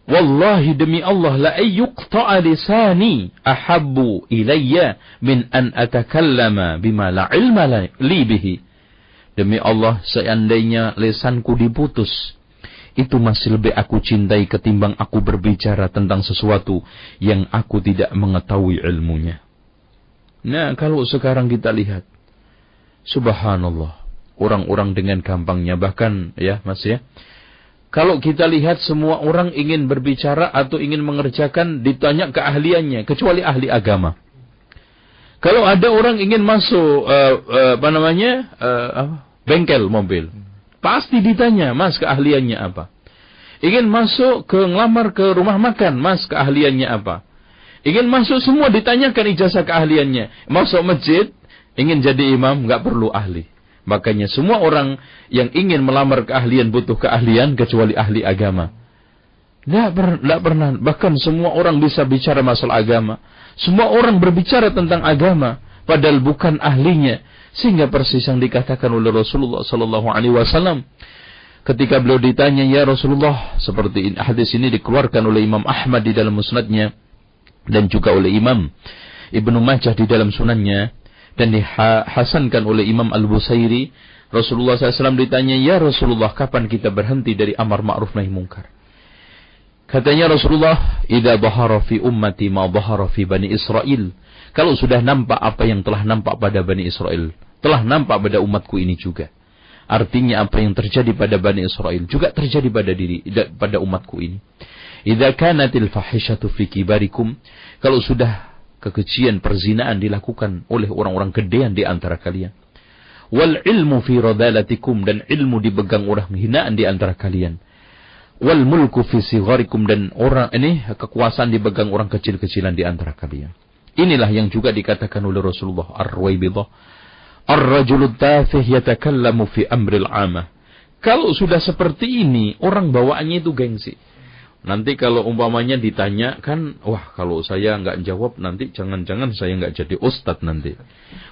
wallahi demi Allah, la ayyuqta'a lisani ahabbu ilayya min an atakallama bima la ilma li bihi. Demi Allah, seandainya lisanku diputus, itu masih lebih aku cintai ketimbang aku berbicara tentang sesuatu yang aku tidak mengetahui ilmunya. Nah, kalau sekarang kita lihat, subhanallah, orang-orang dengan gampangnya, bahkan ya Mas ya, Kalau kita lihat semua orang ingin berbicara atau ingin mengerjakan ditanya keahliannya, kecuali ahli agama. Kalau ada orang ingin masuk bengkel mobil, pasti ditanya, Mas keahliannya apa? Ingin masuk ngelamar ke rumah makan, Mas keahliannya apa? Ingin masuk semua ditanyakan ijazah keahliannya. Masuk masjid, ingin jadi imam, nggak perlu ahli. Makanya semua orang yang ingin melamar keahlian butuh keahlian kecuali ahli agama. Tidak pernah. Bahkan semua orang bisa bicara masalah agama. Semua orang berbicara tentang agama, padahal bukan ahlinya. Sehingga persis yang dikatakan oleh Rasulullah SAW. Ketika beliau ditanya, ya Rasulullah, seperti hadis ini dikeluarkan oleh Imam Ahmad di dalam musnadnya, dan juga oleh Imam Ibnu Majah di dalam sunannya, dan dihasankan oleh Imam Al-Busairi. Rasulullah SAW ditanya, ya Rasulullah, kapan kita berhenti dari amar ma'ruf nahi mungkar? Katanya Rasulullah, idza dhahara fi ummati ma dhahara fi Bani Israel. Kalau sudah nampak apa yang telah nampak pada Bani Israel, telah nampak pada umatku ini juga. Artinya apa yang terjadi pada Bani Israel juga terjadi pada umatku ini. Idza kanatil fahishatu fi kibarikum, kalau sudah kekejian perzinaan dilakukan oleh orang-orang gedean di antara kalian. Wal ilmu fi radalatikum, dan ilmu dipegang orang hinaan di antara kalian. Wal mulku fi sigharikum, dan kekuasaan dipegang orang kecil-kecilan di antara kalian. Inilah yang juga dikatakan oleh Rasulullah Ar-Ruwaibidah, ar-rajulu tafih yatakallamu fi amril amah. Kalau sudah seperti ini, orang bawaannya itu gengsi. Nanti kalau umpamanya ditanya kan, wah kalau saya nggak jawab nanti jangan-jangan saya nggak jadi ustadz nanti.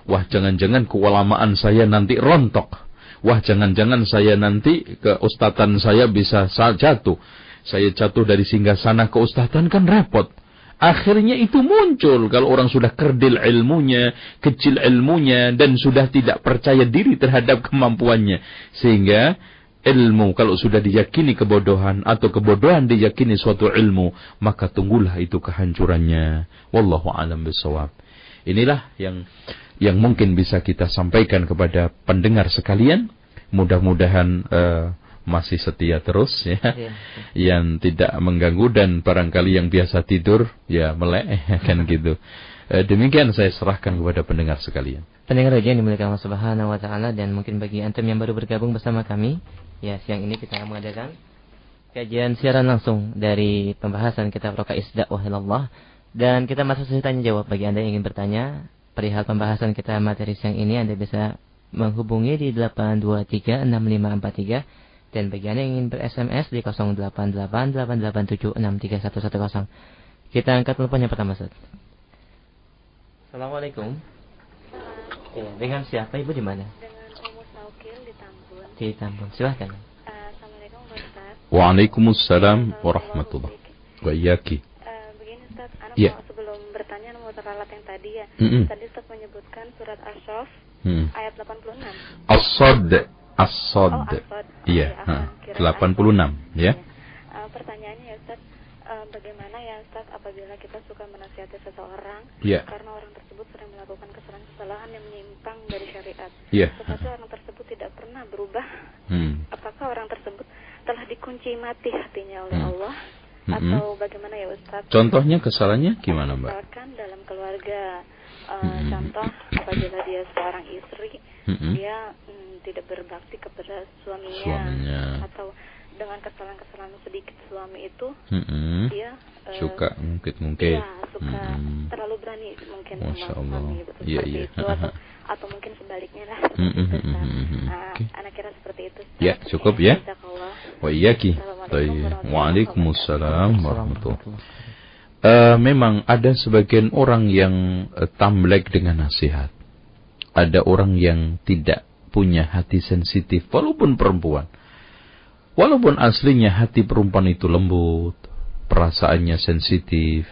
Wah jangan-jangan keulamaan saya nanti rontok. Wah jangan-jangan saya nanti keustatan saya bisa jatuh. Saya jatuh dari singgasana ke ustadzan kan repot. Akhirnya itu muncul kalau orang sudah kerdil ilmunya, kecil ilmunya, dan sudah tidak percaya diri terhadap kemampuannya. Sehingga ilmu kalau sudah diyakini kebodohan atau kebodohan diyakini suatu ilmu, maka tunggulah itu kehancurannya. Wallahu a'lam bishawab. Inilah yang mungkin bisa kita sampaikan kepada pendengar sekalian. Mudah-mudahan masih setia terus ya. Yang tidak mengganggu, dan barangkali yang biasa tidur ya melek kan gitu. Demikian saya serahkan kepada pendengar sekalian. Pendengar aja yang dimuliakan Allah Subhanahu wa taala, dan mungkin bagi antum yang baru bergabung bersama kami, ya siang ini kita akan mengadakan kajian siaran langsung dari pembahasan kitab Raqaiz Dakwah Ilallah, dan kita masuk sesi tanya jawab. Bagi Anda yang ingin bertanya perihal pembahasan kita materi siang ini, Anda bisa menghubungi di 8236543, dan bagi Anda yang ingin ber-SMS di 088887631110. Kita angkat teleponnya pertama, Ustaz. Assalamualaikum. Ya, dengan siapa Ibu, di mana? Dengan Ummu Saukil di Tambun. Di Tambun. Silahkan. Assalamualaikum Ustaz. Waalaikumsalam warahmatullahi wa iyyaki. Begini Ustaz, Yeah. mau sebelum bertanya mau teralat yang tadi ya. Tadi Ustaz menyebutkan surat Asy-Syaff ayat 86. As-Sad. As-Sad. Iya, 86 ya. Pertanyaannya ya Ustaz, bagaimana ya Ustaz apabila kita suka menasihati seseorang karena orang tersebut sering melakukan kesalahan yang menyimpang dari syariat, tetapi orang tersebut tidak pernah berubah, apakah orang tersebut telah dikunci mati hatinya oleh Allah atau bagaimana ya Ustaz? Contohnya kesalahannya gimana Mbak? Misalkan dalam keluarga, contoh apabila dia seorang istri, dia tidak berbakti kepada suaminya. Atau dengan kesalahan-kesalahan sedikit suami itu, dia suka mungkin suka terlalu berani mungkin Masya sama Allah. suami seperti itu, atau mungkin sebaliknya lah. Anak kira seperti itu. Ya, cukup ya. Wa iyyaki. Waalaikumsalam warahmatullahi. Memang ada sebagian orang yang tamlek dengan nasihat. Ada orang yang tidak punya hati sensitif, walaupun perempuan. Walaupun aslinya hati perempuan itu lembut, perasaannya sensitif,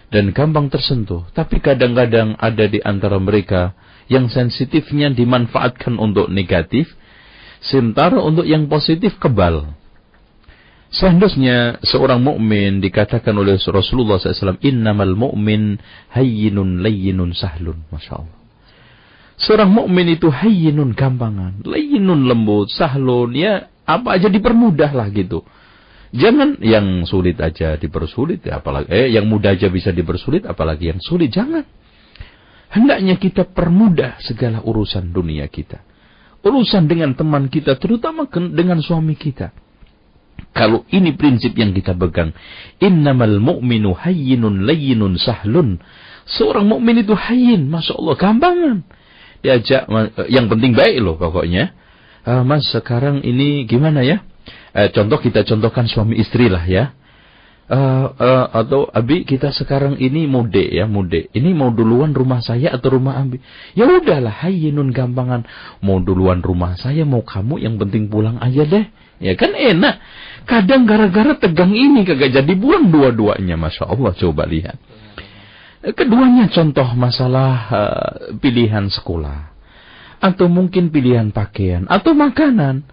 dan gampang tersentuh. Tapi kadang-kadang ada di antara mereka yang sensitifnya dimanfaatkan untuk negatif, sementara untuk yang positif kebal. Seharusnya seorang mukmin dikatakan oleh Rasulullah SAW, innamal mu'min hayyinun layyinun sahlun. Masya Allah. Seorang mukmin itu hayyinun gampangan, layyinun lembut, sahlun ya Apa aja dipermudah lah gitu. Jangan yang sulit aja dipersulit, apalagi yang mudah aja bisa dipersulit, apalagi yang sulit. Jangan. Hendaknya kita permudah segala urusan dunia kita. Urusan dengan teman kita, terutama dengan suami kita. Kalau ini prinsip yang kita pegang, innamal mu'minu hayyinun layyinun sahlun. Seorang mukmin itu hayyin, Masya Allah, gampangan. Diajak, yang penting baik loh pokoknya. Mas, sekarang ini gimana ya? Contoh kita contohkan suami istri lah ya. Atau Abi, kita sekarang ini mude ya, mude. Ini mau duluan rumah saya atau rumah Abi? Ya udahlah, hayyinun, gampangan. Mau duluan rumah saya, mau kamu, yang penting pulang aja deh. Ya kan enak. Kadang gara-gara tegang ini kagak jadi pulang dua-duanya. Masya Allah, coba lihat. Keduanya contoh masalah pilihan sekolah. Atau mungkin pilihan pakaian. Atau makanan.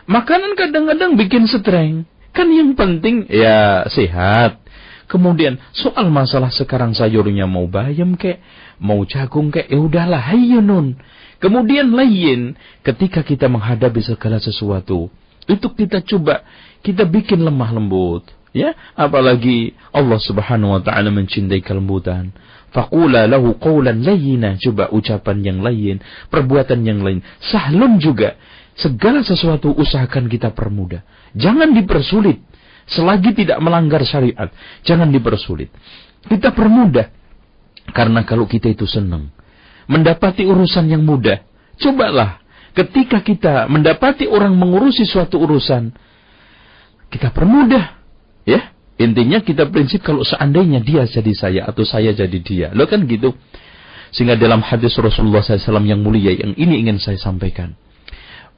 Makanan kadang-kadang bikin streng. Kan yang penting ya sehat. Kemudian soal masalah sekarang sayurnya mau bayam kek, mau jagung kek, ya udahlah, hayyunun. Kemudian layyin, ketika kita menghadapi segala sesuatu, itu kita coba, kita bikin lemah lembut. Ya, apalagi Allah Subhanahu wa taala mencintai kelembutan. Faqula lahu qawlan layyina, coba ucapan yang layyin, perbuatan yang lain. Sahlun juga. Segala sesuatu usahakan kita permudah. Jangan dipersulit. Selagi tidak melanggar syariat, jangan dipersulit. Kita permudah. Karena kalau kita itu senang mendapati urusan yang mudah, cobalah ketika kita mendapati orang mengurusi suatu urusan, kita permudah. Ya, intinya kita prinsip kalau seandainya dia jadi saya atau saya jadi dia. Loh kan gitu. Sehingga dalam hadis Rasulullah SAW yang mulia, yang ini ingin saya sampaikan.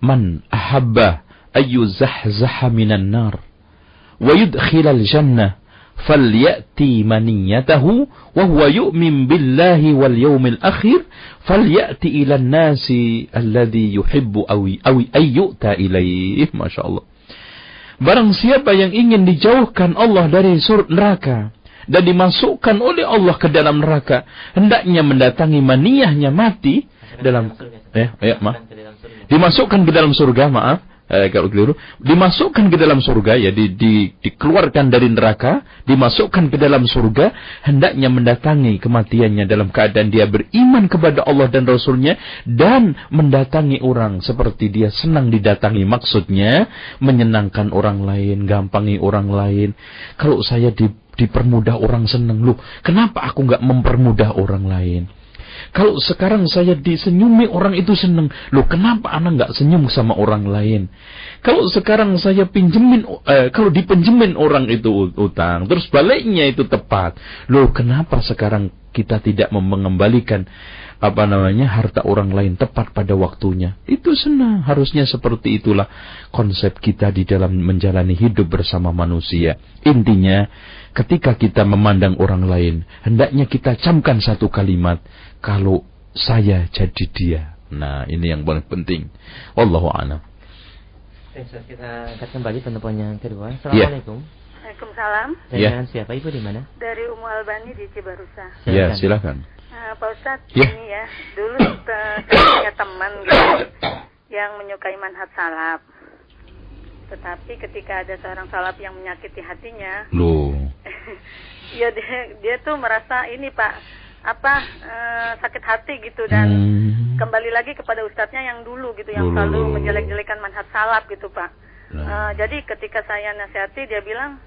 Man ahabba ayyuzahzaha minan nar wa yudkhilal jannah falyati maniyatahu wa huwa yu'min billahi wal yawmil akhir falyati ilan nasi alladhi yuhibbu ayyuta ilaih. Masya Allah. Barang siapa yang ingin dijauhkan Allah dari neraka dan dimasukkan oleh Allah ke dalam neraka, hendaknya mendatangi maniyahnya mati dalam dimasukkan ke dalam surga, maaf kalau keliru, dimasukkan ke dalam surga, ya dikeluarkan dari neraka, dimasukkan ke dalam surga, hendaknya mendatangi kematiannya dalam keadaan dia beriman kepada Allah dan Rasulnya, dan mendatangi orang seperti dia senang didatangi, maksudnya menyenangkan orang lain, gampangi orang lain. Kalau saya dipermudah orang senang, loh kenapa aku nggak mempermudah orang lain? Kalau sekarang saya disenyumi orang itu senang, loh kenapa anak nggak senyum sama orang lain? Kalau sekarang saya kalau dipinjemin orang itu utang, terus baliknya itu tepat, loh kenapa sekarang kita tidak mengembalikan harta orang lain tepat pada waktunya? Itu senang. Harusnya seperti itulah konsep kita di dalam menjalani hidup bersama manusia. Intinya, ketika kita memandang orang lain, hendaknya kita camkan satu kalimat, kalau saya jadi dia. Nah, ini yang paling penting. Wallahu a'lam. Kita angkat kembali penelpon yang kedua. Assalamualaikum. Waalaikumsalam. Dengan siapa, Ibu, di mana? Dari Umu Albani di Cibarusa. Ya, silakan. Pak Ustadz, ini ya, dulu saya punya teman gitu, yang menyukai manhaj salaf. Tetapi ketika ada seorang salaf yang menyakiti hatinya, ya dia tuh merasa ini Pak, sakit hati gitu, dan kembali lagi kepada ustadznya yang dulu gitu, yang selalu menjelek-jelekan manhaj salaf gitu Pak. Jadi ketika saya nasihati, dia bilang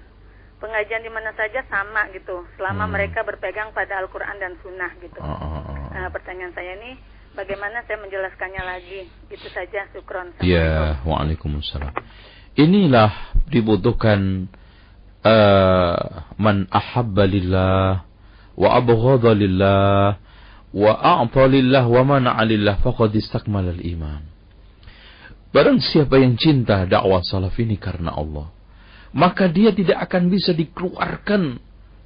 pengajian di mana saja sama gitu, selama mereka berpegang pada Al-Quran dan Sunnah gitu. Pertanyaan saya ini, bagaimana saya menjelaskannya lagi? Itu saja, syukron. Ya, waalaikumsalam. Inilah dibutuhkan man ahabba lillah wa abghadha lillah wa a'ta lillah wa mana'a lillah faqad istakmala al-iman. Barang siapa yang cinta dakwah salaf ini karena Allah, maka dia tidak akan bisa dikeluarkan,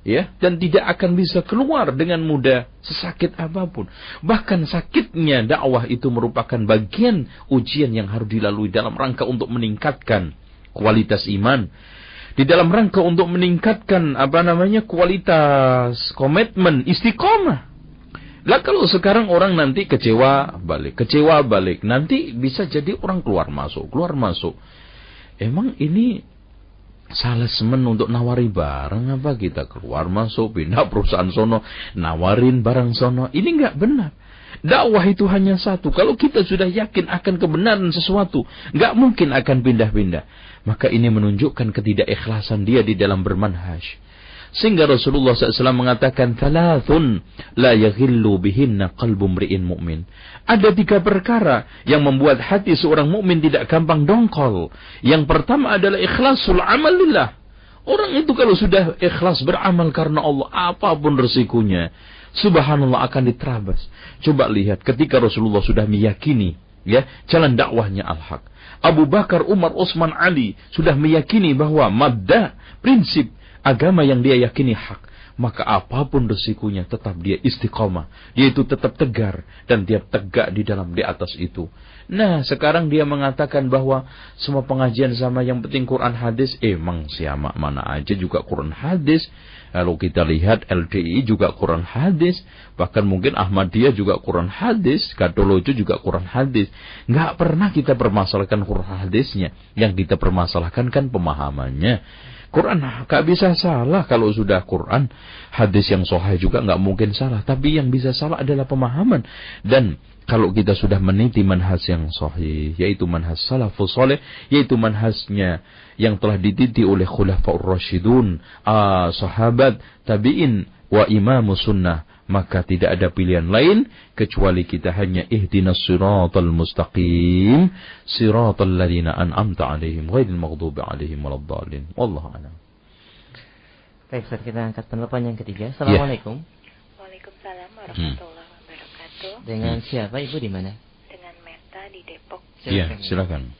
ya, dan tidak akan bisa keluar dengan mudah sesakit apapun. Bahkan sakitnya dakwah itu merupakan bagian ujian yang harus dilalui dalam rangka untuk meningkatkan kualitas iman, di dalam rangka untuk meningkatkan kualitas komitmen, istiqomah. Lah kalau sekarang orang nanti kecewa balik, nanti bisa jadi orang keluar masuk. emang ini salesman untuk nawari barang apa? Kita keluar masuk pindah perusahaan sono nawarin barang sono. Ini nggak benar. Dakwah itu hanya satu. Kalau kita sudah yakin akan kebenaran sesuatu, nggak mungkin akan pindah-pindah. Maka ini menunjukkan ketidakikhlasan dia di dalam bermanhaj. Sehingga Rasulullah SAW mengatakan, "Thalathun la yaghillu bihinna qalbu mri'in mu'min." Ada 3 perkara yang membuat hati seorang mukmin tidak gampang dongkol. Yang pertama adalah ikhlasul amal lillah. Orang itu kalau sudah ikhlas beramal karena Allah, apapun resikonya, subhanallah akan diterabas. Coba lihat ketika Rasulullah sudah meyakini ya jalan dakwahnya al-haq. Abu Bakar, Umar, Utsman, Ali sudah meyakini bahwa mabda, prinsip agama yang dia yakini hak, maka apapun resikonya tetap dia istiqomah, dia itu tetap tegar dan dia tegak di atas itu. Nah, sekarang dia mengatakan bahwa semua pengajian sama, yang penting Quran hadis. Emang siapa mana aja juga Quran hadis. Kalau kita lihat LDI juga Quran hadis, bahkan mungkin Ahmadiyah juga Quran hadis, Katolojo juga Quran hadis. Nggak pernah kita permasalahkan Quran hadisnya, yang kita permasalahkan kan pemahamannya. Quran gak bisa salah. Kalau sudah Quran, hadis yang sahih juga gak mungkin salah. Tapi yang bisa salah adalah pemahaman. Dan kalau kita sudah meniti manhaj yang sahih, yaitu manhaj salafus saleh, yaitu manhajnya yang telah dititi oleh khulafaur rasyidun, sahabat, tabi'in, wa imamus sunnah, maka tidak ada pilihan lain kecuali kita hanya ihdinas siratal mustaqim, siratal ladzina an'amta 'alaihim ghairil maghdubi 'alaihim waladdallin. Wallahu a'lam. Baik, kita angkat telepon yang ketiga. Assalamualaikum. Waalaikumsalam warahmatullahi wabarakatuh. Dengan siapa Ibu, di mana? Dengan Meta di Depok. Iya, silakan.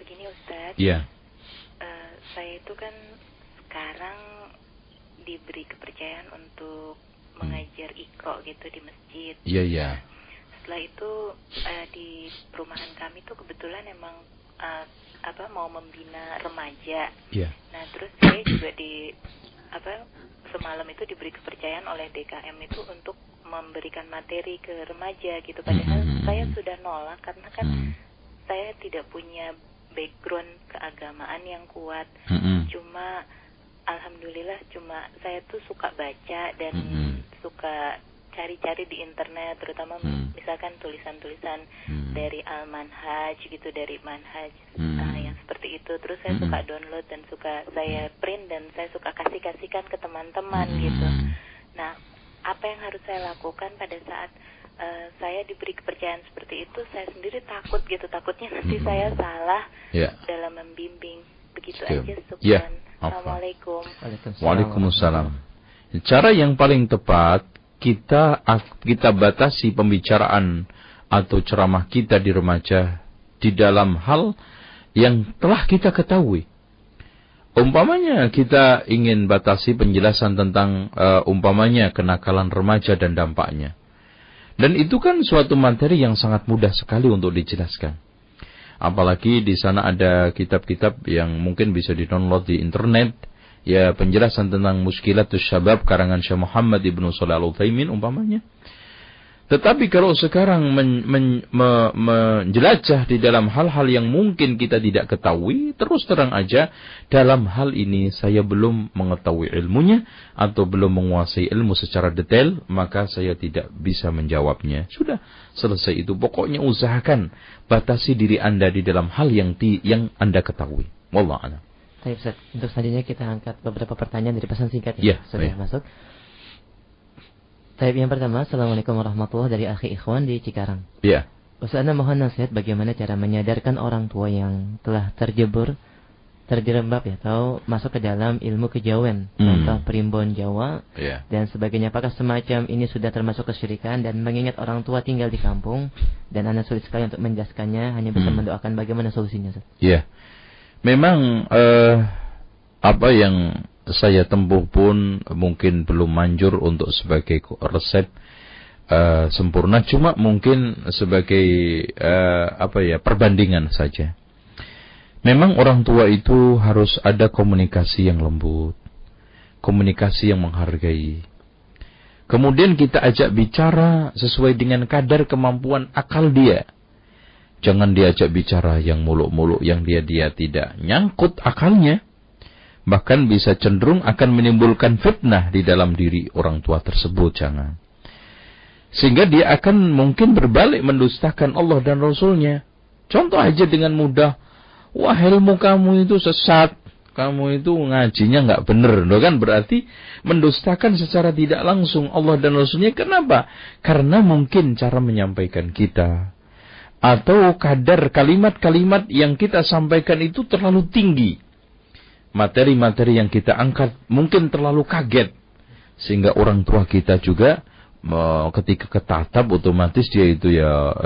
Begini Ustaz. Iya. Saya itu kan sekarang diberi kepercayaan untuk mengajar Iqra gitu di masjid. Iya, iya. Setelah itu di perumahan kami tuh kebetulan emang mau membina remaja. Iya. Nah, terus saya juga semalam itu diberi kepercayaan oleh DKM itu untuk memberikan materi ke remaja gitu. Padahal saya sudah nolak karena kan saya tidak punya background keagamaan yang kuat. Cuma alhamdulillah saya tuh suka baca dan suka cari-cari di internet, terutama misalkan tulisan-tulisan dari Al-Manhaj gitu, dari Manhaj yang seperti itu. Terus saya suka download dan suka saya print dan saya suka kasihkan ke teman-teman gitu. Nah, apa yang harus saya lakukan pada saat saya diberi kepercayaan seperti itu? Saya sendiri takutnya nanti saya salah dalam membimbing. Begitu aja. Syukran. Assalamualaikum. Waalaikumsalam. Cara yang paling tepat, kita batasi pembicaraan atau ceramah kita di remaja di dalam hal yang telah kita ketahui. Umpamanya kita ingin batasi penjelasan tentang umpamanya kenakalan remaja dan dampaknya. Dan itu kan suatu materi yang sangat mudah sekali untuk dijelaskan. Apalagi di sana ada kitab-kitab yang mungkin bisa di-download di internet. Ya, penjelasan tentang Mushkilatus Syabab karangan Syekh Muhammad Ibnu Shalih Al-Utsaimin umpamanya. Tetapi kalau sekarang menjelajah di dalam hal-hal yang mungkin kita tidak ketahui, terus terang aja, dalam hal ini saya belum mengetahui ilmunya atau belum menguasai ilmu secara detail, maka saya tidak bisa menjawabnya. Sudah, selesai itu. Pokoknya usahakan batasi diri Anda di dalam hal yang Anda ketahui. Wallahu a'lam. Baik, Ustaz. Untuk selanjutnya kita angkat beberapa pertanyaan dari pesan singkat yang sudah masuk. Baik, yang pertama, Assalamualaikum warahmatullahi dari Akhi Ikhwan di Cikarang. Iya. Ustaz, Anda mohon nasihat bagaimana cara menyadarkan orang tua yang telah terjerembab atau masuk ke dalam ilmu kejawen, contoh primbon Jawa dan sebagainya. Apakah semacam ini sudah termasuk kesyirikan? Dan mengingat orang tua tinggal di kampung dan Anda sulit sekali untuk menjelaskannya, hanya bisa mendoakan, bagaimana solusinya, Ustaz? Iya. Memang apa yang saya tempuh pun mungkin belum manjur untuk sebagai resep sempurna, cuma mungkin sebagai perbandingan saja. Memang orang tua itu harus ada komunikasi yang lembut, komunikasi yang menghargai. Kemudian kita ajak bicara sesuai dengan kadar kemampuan akal dia. Jangan diajak bicara yang muluk-muluk, yang dia tidak nyangkut akalnya. Bahkan bisa cenderung akan menimbulkan fitnah di dalam diri orang tua tersebut. Jangan. Sehingga dia akan mungkin berbalik mendustakan Allah dan Rasulnya. Contoh aja dengan mudah. Wah, ilmu kamu itu sesat. Kamu itu ngajinya nggak bener. Loh kan berarti mendustakan secara tidak langsung Allah dan Rasulnya. Kenapa? Karena mungkin cara menyampaikan kita. Atau kadar kalimat-kalimat yang kita sampaikan itu terlalu tinggi. Materi-materi yang kita angkat mungkin terlalu kaget. Sehingga orang tua kita juga ketika ketatap otomatis dia itu ya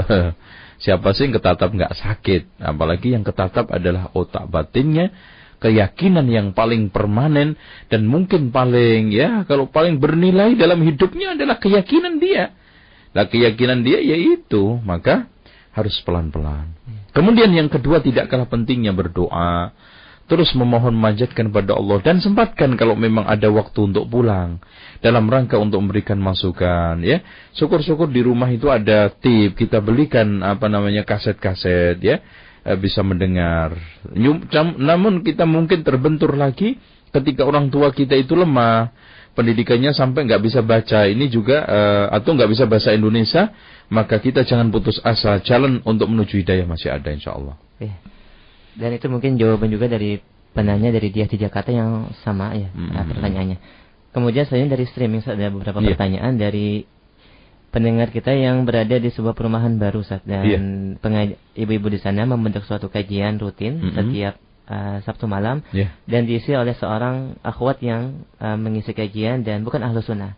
siapa sih yang ketatap nggak sakit, apalagi yang ketatap adalah otak batinnya, keyakinan yang paling permanen dan mungkin paling kalau paling bernilai dalam hidupnya adalah keyakinan dia. Nah, keyakinan dia yaitu maka harus pelan-pelan. Kemudian yang kedua tidak kalah pentingnya berdoa. Terus memohon manjatkan kepada Allah dan sempatkan kalau memang ada waktu untuk pulang dalam rangka untuk memberikan masukan ya. Syukur-syukur di rumah itu ada tip, kita belikan kaset-kaset ya, bisa mendengar. Namun kita mungkin terbentur lagi ketika orang tua kita itu lemah, pendidikannya sampai nggak bisa baca ini juga atau nggak bisa bahasa Indonesia, maka kita jangan putus asa, jalan untuk menuju hidayah masih ada insyaallah. Dan itu mungkin jawaban juga dari penanya dari dia di Jakarta yang sama ya pertanyaannya. Kemudian selanjutnya dari streaming ada beberapa pertanyaan dari pendengar kita yang berada di sebuah perumahan baru dan ibu-ibu di sana membentuk suatu kajian rutin setiap Sabtu malam dan diisi oleh seorang akhwat yang mengisi kajian dan bukan ahlu sunnah.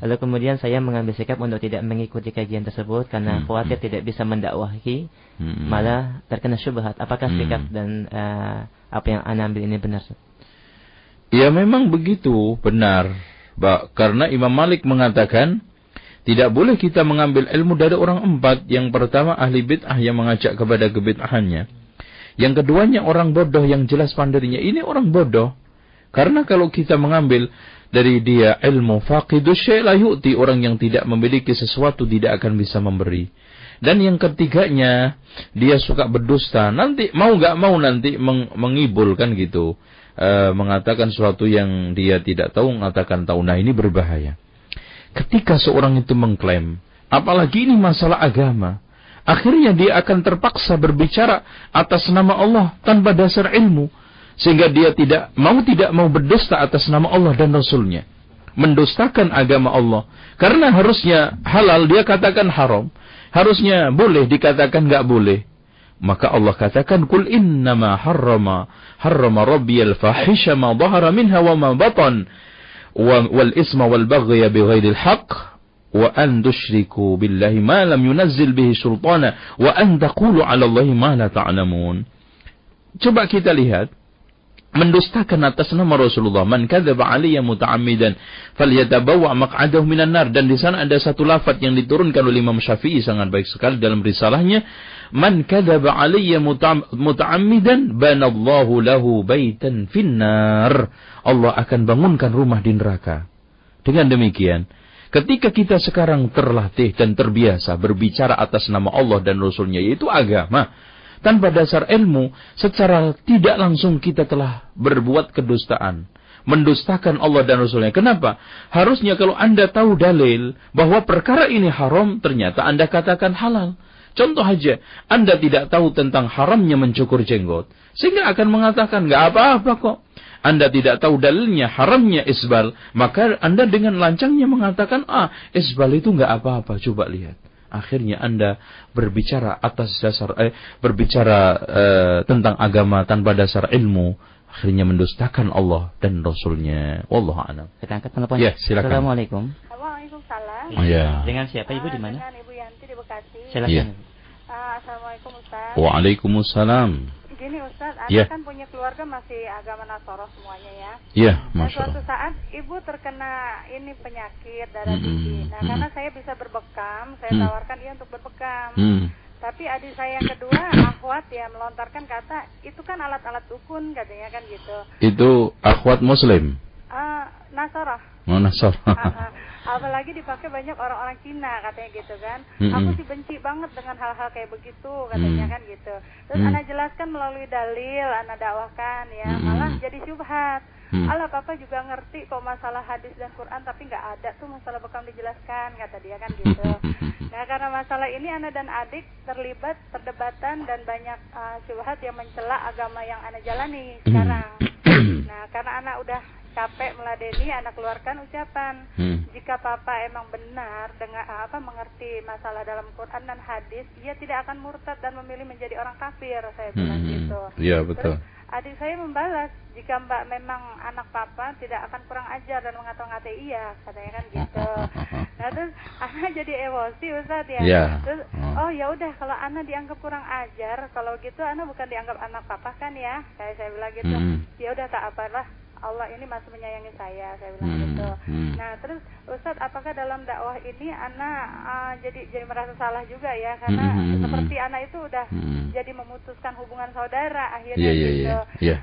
Lalu kemudian saya mengambil sikap untuk tidak mengikuti kajian tersebut karena khawatir tidak bisa mendakwahi, malah terkena syubhat. Apakah sikap dan apa yang Anda ambil ini benar? Ya memang begitu, benar. Karena Imam Malik mengatakan tidak boleh kita mengambil ilmu dari orang empat. Yang pertama ahli bid'ah yang mengajak kepada kebid'ahannya. Yang keduanya orang bodoh yang jelas pandirinya. Ini orang bodoh. Karena kalau kita mengambil dari dia ilmu faqidus syai' la yu'ti, orang yang tidak memiliki sesuatu tidak akan bisa memberi. Dan yang ketiganya dia suka berdusta. Nanti mau nggak mau nanti mengibul kan gitu. Mengatakan sesuatu yang dia tidak tahu, mengatakan tahu. Nah ini berbahaya. Ketika seorang itu mengklaim, apalagi ini masalah agama, akhirnya dia akan terpaksa berbicara atas nama Allah tanpa dasar ilmu. Sehingga dia tidak mau berdusta atas nama Allah dan Rasulnya. Mendustakan agama Allah. Karena harusnya halal dia katakan haram. Harusnya boleh dikatakan nggak boleh. Maka Allah katakan, Qul innama harrama rabbiyal fahisha ma dhahara minha wa ma batan. Wal isma wal baghya bighairil haqq. Wa an tusyriku billahi ma lam yunazzil bihi sultana wa an taqulu 'ala Allahi ma la ta'lamun. Coba kita lihat mendustakan atas nama Rasulullah, man kadzaba 'alayya muta'ammidan falyatabawwa maq'adahu minan nar. Dan di sana ada satu lafaz yang diturunkan oleh Imam Syafi'i sangat baik sekali dalam risalahnya, man kadzaba 'alayya muta'ammidan banallahu lahu baitan finnar. Allah akan bangunkan rumah di neraka. Dengan demikian, ketika kita sekarang terlatih dan terbiasa berbicara atas nama Allah dan Rasulnya, yaitu agama, tanpa dasar ilmu, secara tidak langsung kita telah berbuat kedustaan. Mendustakan Allah dan Rasulnya. Kenapa? Harusnya kalau Anda tahu dalil bahwa perkara ini haram, ternyata Anda katakan halal. Contoh aja, Anda tidak tahu tentang haramnya mencukur jenggot, sehingga akan mengatakan, nggak apa-apa kok. Anda tidak tahu dalilnya haramnya isbal, maka Anda dengan lancangnya mengatakan, isbal itu nggak apa-apa, coba lihat. Akhirnya Anda berbicara atas dasar tentang agama tanpa dasar ilmu, akhirnya mendustakan Allah dan Rasulnya. Wallahu a'lam. Kita angkat telepon. Ya, silakan. Assalamualaikum. Waalaikumsalam. Dengan siapa Ibu di mana? Dengan Ibu Yanti di Bekasi. Silakan. Assalamualaikum Ustaz. Waalaikumsalam. Gini Ustaz, Anda kan punya keluarga masih agama Nasoro semuanya ya. Iya, Nah, Masya Allah. suatu saat Ibu terkena ini penyakit darah tinggi. Nah, karena saya bisa berbekam, saya tawarkan dia untuk berbekam. Tapi adik saya yang kedua, akhwat ya, melontarkan kata, itu kan alat-alat dukun katanya kan gitu. Itu akhwat muslim? Nasara. Oh, Nasara. Apalagi dipakai banyak orang-orang Cina katanya gitu kan. Aku sih benci banget dengan hal-hal kayak begitu katanya kan gitu. Terus Ana jelaskan melalui dalil, Ana dakwahkan ya, malah jadi syubhat. Allah papa juga ngerti kok masalah hadis dan Quran, tapi nggak ada tuh masalah bekam dijelaskan kata dia kan gitu. Nah karena masalah ini Ana dan adik terlibat perdebatan dan banyak syubhat yang mencela agama yang Ana jalani sekarang. Nah karena Ana udah capek meladeni, Ana keluarkan ucapan. Jika papa emang benar dengan mengerti masalah dalam Quran dan hadis, ia tidak akan murtad dan memilih menjadi orang kafir, saya bilang gitu. Iya betul. Terus adik saya membalas, jika mbak memang anak papa tidak akan kurang ajar dan mengata-ngatai iya, katanya kan gitu. Nah terus Ana jadi emosi Ustaz ya. Yeah. Terus oh ya udah kalau Ana dianggap kurang ajar, kalau gitu Ana bukan dianggap anak papa kan ya, kayak saya bilang gitu. Ya udah tak apalah, Allah ini masih menyayangi saya bilang gitu. Nah terus Ustaz, apakah dalam dakwah ini Ana jadi merasa salah juga ya, karena seperti Ana itu udah jadi memutuskan hubungan saudara akhirnya gitu.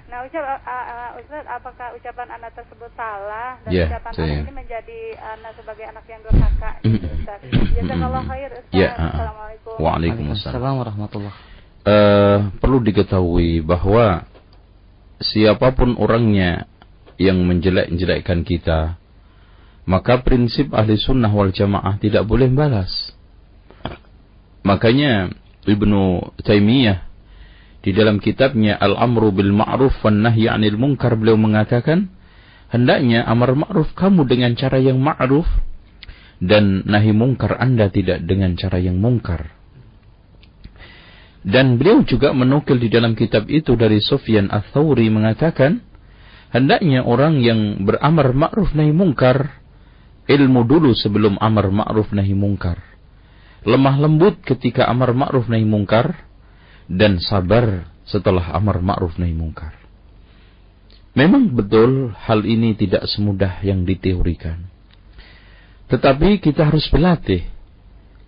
Nah Ustaz, apakah ucapan Ana tersebut salah dan ucapan Ana ini menjadi Ana sebagai anak yang durhaka gitu Ustaz. Jazakallah khair Ustaz. Assalamualaikum. Waalaikumsalam warahmatullahi. Perlu diketahui bahwa siapapun orangnya yang menjelek-jelekkan kita, maka prinsip ahli sunnah wal jamaah tidak boleh balas. Makanya Ibnu Taimiyah di dalam kitabnya Al-Amru bil Ma'ruf wan Nahyi 'anil Munkar, beliau mengatakan hendaknya amar ma'ruf kamu dengan cara yang ma'ruf dan nahi mungkar Anda tidak dengan cara yang mungkar. Dan beliau juga menukil di dalam kitab itu dari Sufyan Ats-Tsauri mengatakan hendaknya orang yang beramar ma'ruf nahi mungkar ilmu dulu sebelum amar ma'ruf nahi mungkar, lemah lembut ketika amar ma'ruf nahi mungkar, dan sabar setelah amar ma'ruf nahi mungkar. Memang betul hal ini tidak semudah yang diteorikan, tetapi kita harus berlatih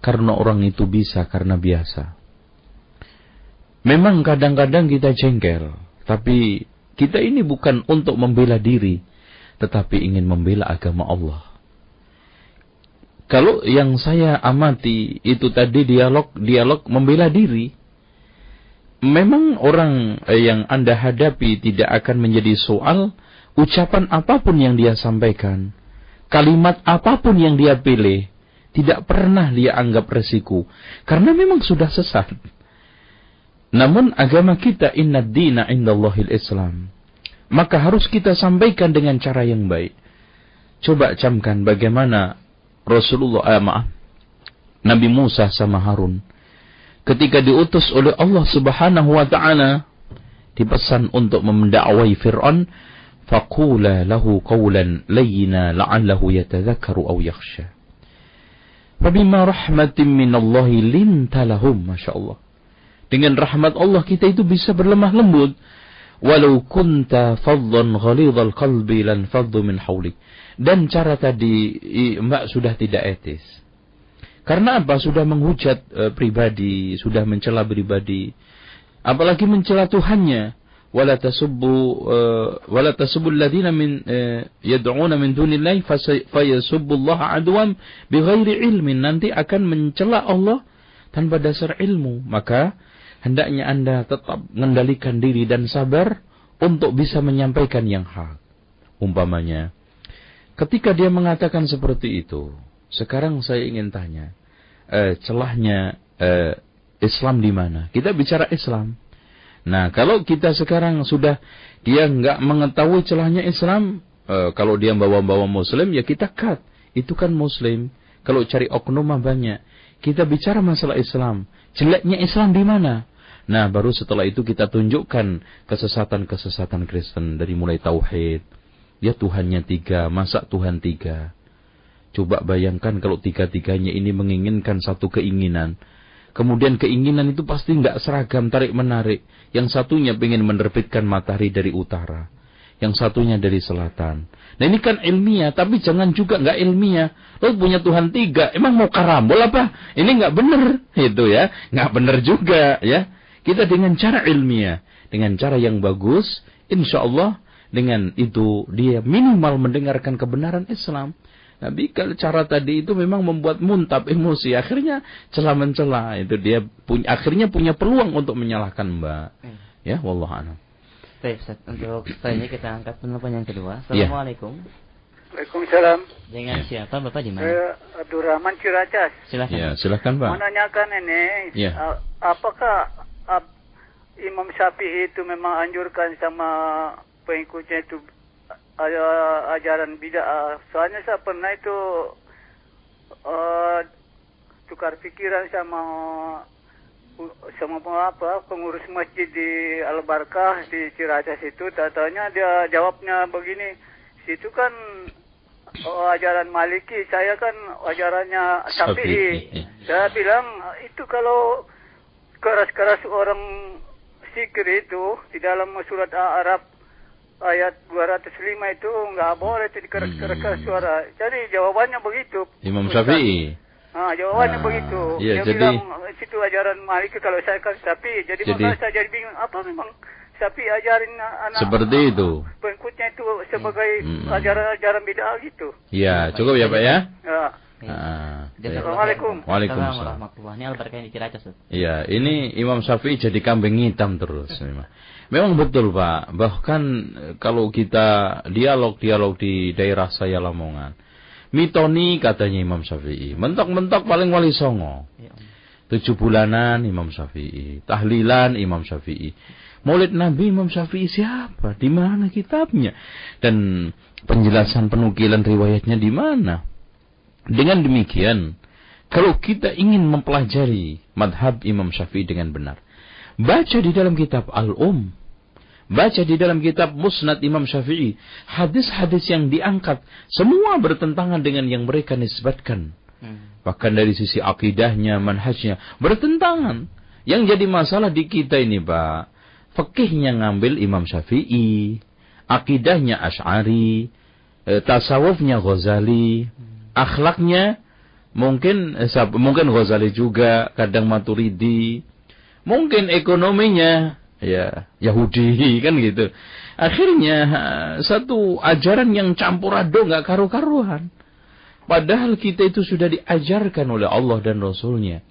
karena orang itu bisa karena biasa. Memang kadang-kadang kita jengkel, tapi kita ini bukan untuk membela diri, tetapi ingin membela agama Allah. Kalau yang saya amati itu tadi dialog membela diri, memang orang yang Anda hadapi tidak akan menjadi soal ucapan apapun yang dia sampaikan, kalimat apapun yang dia pilih, tidak pernah dia anggap resiko, karena memang sudah sesat. Namun agama kita innad dina indallahil Islam, maka harus kita sampaikan dengan cara yang baik. Coba camkan bagaimana Nabi Musa sama Harun ketika diutus oleh Allah Subhanahu wa taala, dipesan untuk mendakwai Fir'aun, faqula lahu qawlan layyina la'allahu yatadhakkaru aw yakhsha. Fabima rahmatin minallahi linta lahum, masyaallah. Dengan rahmat Allah kita itu bisa berlemah lembut. Walau kunta faddan ghalidhal qalbi lan faddu min hawlik. Dan cara tadi Mbak sudah tidak etis. Karena apa? Sudah menghujat pribadi, sudah mencela pribadi. Apalagi mencela Tuhannya. Wala tasubbu alladziina yad'una min dunillahi fayasubbullaha adwan bighairi ilmin. Nanti akan mencela Allah tanpa dasar ilmu. Maka hendaknya Anda tetap mengendalikan diri dan sabar untuk bisa menyampaikan yang hak. Umpamanya, ketika dia mengatakan seperti itu, sekarang saya ingin tanya, celahnya Islam di mana? Kita bicara Islam. Nah, kalau kita sekarang sudah dia nggak mengetahui celahnya Islam, kalau dia bawa-bawa Muslim, ya kita cut. Itu kan Muslim. Kalau cari oknum banyak. Kita bicara masalah Islam. Jeleknya Islam di mana? Nah, baru setelah itu kita tunjukkan kesesatan-kesesatan Kristen. Dari mulai tauhid. Ya Tuhannya 3, masa Tuhan 3. Coba bayangkan kalau 3-3-nya ini menginginkan satu keinginan. Kemudian keinginan itu pasti nggak seragam, tarik-menarik. Yang satunya ingin menerbitkan matahari dari utara. Yang satunya dari selatan. Nah ini kan ilmiah, tapi jangan juga nggak ilmiah. Lo punya Tuhan 3, emang mau karambol apa? Ini nggak bener, itu ya, nggak bener juga ya. Kita dengan cara ilmiah, dengan cara yang bagus, insya Allah dengan itu dia minimal mendengarkan kebenaran Islam. Tapi kalau cara tadi itu memang membuat muntab emosi, akhirnya celah mencela, itu dia akhirnya punya peluang untuk menyalahkan Mbak. Ya, wallahu a'lam. Baik, Ustaz. Untuk selanjutnya kita angkat penelpon yang kedua. Assalamualaikum. Waalaikumsalam. Dengan siapa Bapak di mana? Abdurrahman Ciracas. Silakan. Ya, silakan Pak. Menanyakan ini, apakah Imam Syafi'i itu memang anjurkan sama pengikutnya itu ajaran bid'ah? Soalnya saya pernah itu tukar pikiran sama pengurus masjid di Al-Barkah di Ciracas itu. Tanya dia jawabnya begini, situ kan ajaran Maliki, saya kan ajarannya Syafi'i. Saya bilang itu kalau keras-keras orang zikir itu di dalam surat Al-Araf ayat 205 itu nggak boleh itu dikeras-keras suara. Jadi jawabannya begitu. Imam Syafi'i. Jawabannya begitu. Iya, dia bilang situ ajaran Maliki, kalau saya kan Syafi'i. Jadi makanya saya jadi bingung, apa memang Syafi'i ajarin anak seperti itu. Pengikutnya itu sebagai ajaran bid'ah gitu. Iya, cukup ya Pak ya. Assalamualaikum. Waalaikumsalam. Ini Al-Barkah di Ciracas. Iya, ini Imam Syafi'i jadi kambing hitam terus memang. Memang betul Pak, bahkan kalau kita dialog di daerah saya Lamongan, mitoni katanya Imam Syafi'i, mentok-mentok paling wali songo, 7 bulanan Imam Syafi'i, tahlilan Imam Syafi'i, Maulid Nabi Imam Syafi'i siapa, di mana kitabnya, dan penjelasan penukilan riwayatnya di mana. Dengan demikian, kalau kita ingin mempelajari madhab Imam Syafi'i dengan benar, baca di dalam kitab baca di dalam kitab Musnad Imam Syafi'i, hadis-hadis yang diangkat semua bertentangan dengan yang mereka nisbatkan. Bahkan dari sisi akidahnya, manhajnya bertentangan. Yang jadi masalah di kita ini Pak, fikihnya ngambil Imam Syafi'i, akidahnya Asy'ari, tasawufnya Ghazali, akhlaknya mungkin Ghazali juga, kadang Maturidi, mungkin ekonominya ya Yahudi kan gitu. Akhirnya satu ajaran yang campur aduk, nggak karu-karuan. Padahal kita itu sudah diajarkan oleh Allah dan Rasulnya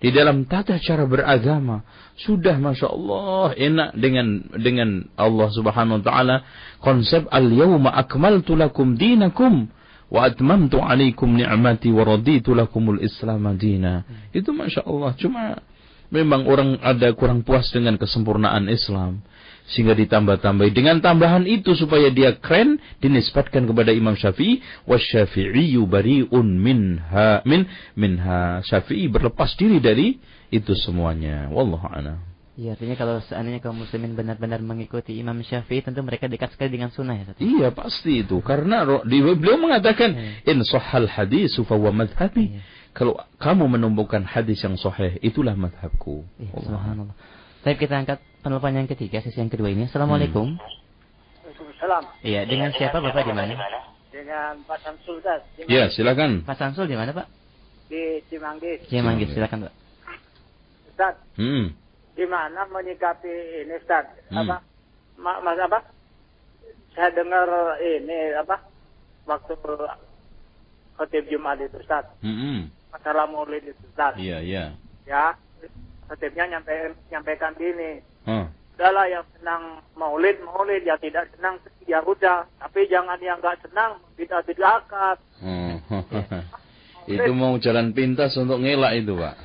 di dalam tata cara beragama, sudah masya Allah enak dengan Allah Subhanahu Wa Taala. Konsep al-yawma akmaltu lakum dinakum wa atmamtu alaikum ni'mati wa raditu lakumul Islam madina. Itu masya Allah. Cuma memang orang ada kurang puas dengan kesempurnaan Islam, sehingga ditambah-tambahi dengan tambahan itu supaya dia keren, dinisbatkan kepada Imam Syafi'i. Wasyafi'iyyu bari'un minha. Syafi'i berlepas diri dari itu semuanya. Wallahu a'lam. Iya, artinya kalau seandainya kaum muslimin benar-benar mengikuti Imam Syafi'i, tentu mereka dekat sekali dengan sunnah ya. Iya, pasti itu. Karena beliau mengatakan, in sahhal haditsu fa huwa madhhabi. Kalau kamu menumbuhkan hadis yang sahih, itulah madhabku. Subhanallah. Baik, kita angkat penelpon yang ketiga, sesi yang kedua ini. Assalamualaikum. Waalaikumsalam. Iya, dengan siapa Bapak di mana? Dengan Pak Samsul. Iya, silakan. Pak Samsul di mana Pak? Di Cimanggis. Cimanggis, silakan Pak. Ustaz. Gimana menyikapi ini Ustaz? Mas saya dengar ini waktu khotib Jumat itu Ustaz. Masalah maulid itu Ustaz. Iya. Ya, khotibnya nyampaikan gini. Udahlah yang senang maulid ya, tidak senang ya udah. Tapi jangan yang nggak senang bid'ah-bid'ahkan. Itu mau jalan pintas untuk ngelak itu Pak.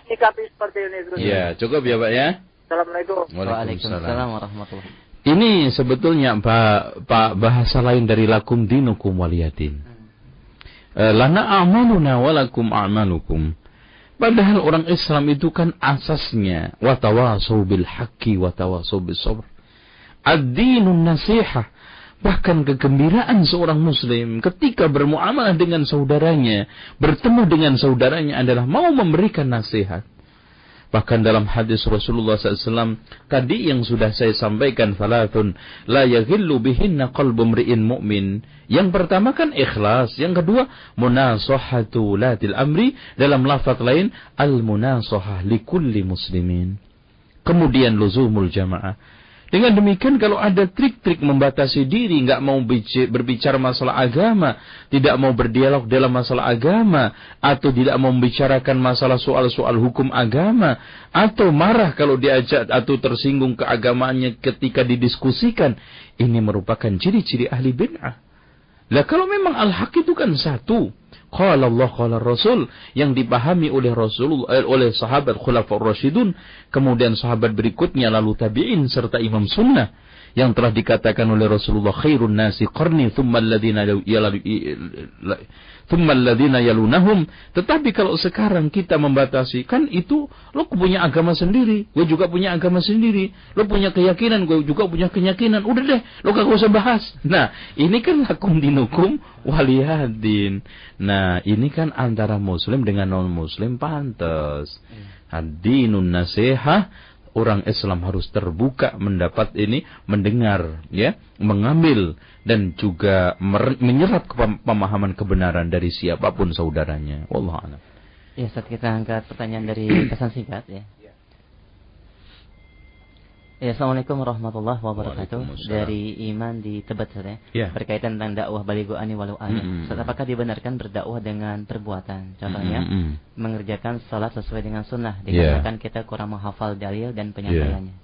Nyikapi seperti ini terus. Iya, cukup ya Pak ya. Assalamualaikum. Waalaikumsalam warahmatullahi. Ini sebetulnya Pak bahasa lain dari lakum dinukum waliyadin. Lana a'maluna walakum a'malukum. Padahal orang Islam itu kan asasnya watawasau bil haqqi watawasau bis sabr. Ad-dinun nasihah. Bahkan kegembiraan seorang muslim ketika bermuamalah dengan saudaranya, bertemu dengan saudaranya adalah mau memberikan nasihat. Bahkan dalam hadis Rasulullah SAW tadi yang sudah saya sampaikan, falatun la yaghillu bihinna qalbu mri'in mu'min. Yang pertama kan ikhlas, yang kedua munasahatu latil amri, dalam lafaz lain al munasahah likulli muslimin. Kemudian luzumul jamaah. Dengan demikian kalau ada trik-trik membatasi diri, nggak mau berbicara masalah agama, tidak mau berdialog dalam masalah agama, atau tidak mau membicarakan masalah soal-soal hukum agama, atau marah kalau diajak atau tersinggung keagamaannya ketika didiskusikan, ini merupakan ciri-ciri ahli bid'ah. Lah kalau memang al-haq itu kan satu, qala Allah qala Rasul, yang dipahami oleh Rasulullah, oleh sahabat khulafaur rasyidun, kemudian sahabat berikutnya, lalu tabi'in serta imam sunnah, yang telah dikatakan oleh Rasulullah, khairun nasi qarni thumma alladhina yalunahum. Tetapi kalau sekarang kita membatasi, kan itu lo punya agama sendiri, gue juga punya agama sendiri, lo punya keyakinan, gue juga punya keyakinan, udah deh, lo kagak usah bahas. Nah, ini kan lakum dinukum waliyadin. Nah, ini kan antara muslim dengan non muslim pantas. Ad-dinun nasihah, orang Islam harus terbuka mendapat ini, mendengar, ya, mengambil dan juga menyerap pemahaman kebenaran dari siapapun saudaranya. Wallahu a'lam. Ya, saat kita angkat pertanyaan dari pesan singkat, ya. Ya, Assalamualaikum warahmatullahi wabarakatuh. Dari Iman di Tebet, ya. Berkaitan tentang dakwah balighu ani walau ayat. Apakah dibenarkan berdakwah dengan perbuatan? Contohnya, mengerjakan salat sesuai dengan sunnah, dikarenakan kita kurang menghafal dalil dan penyampaiannya.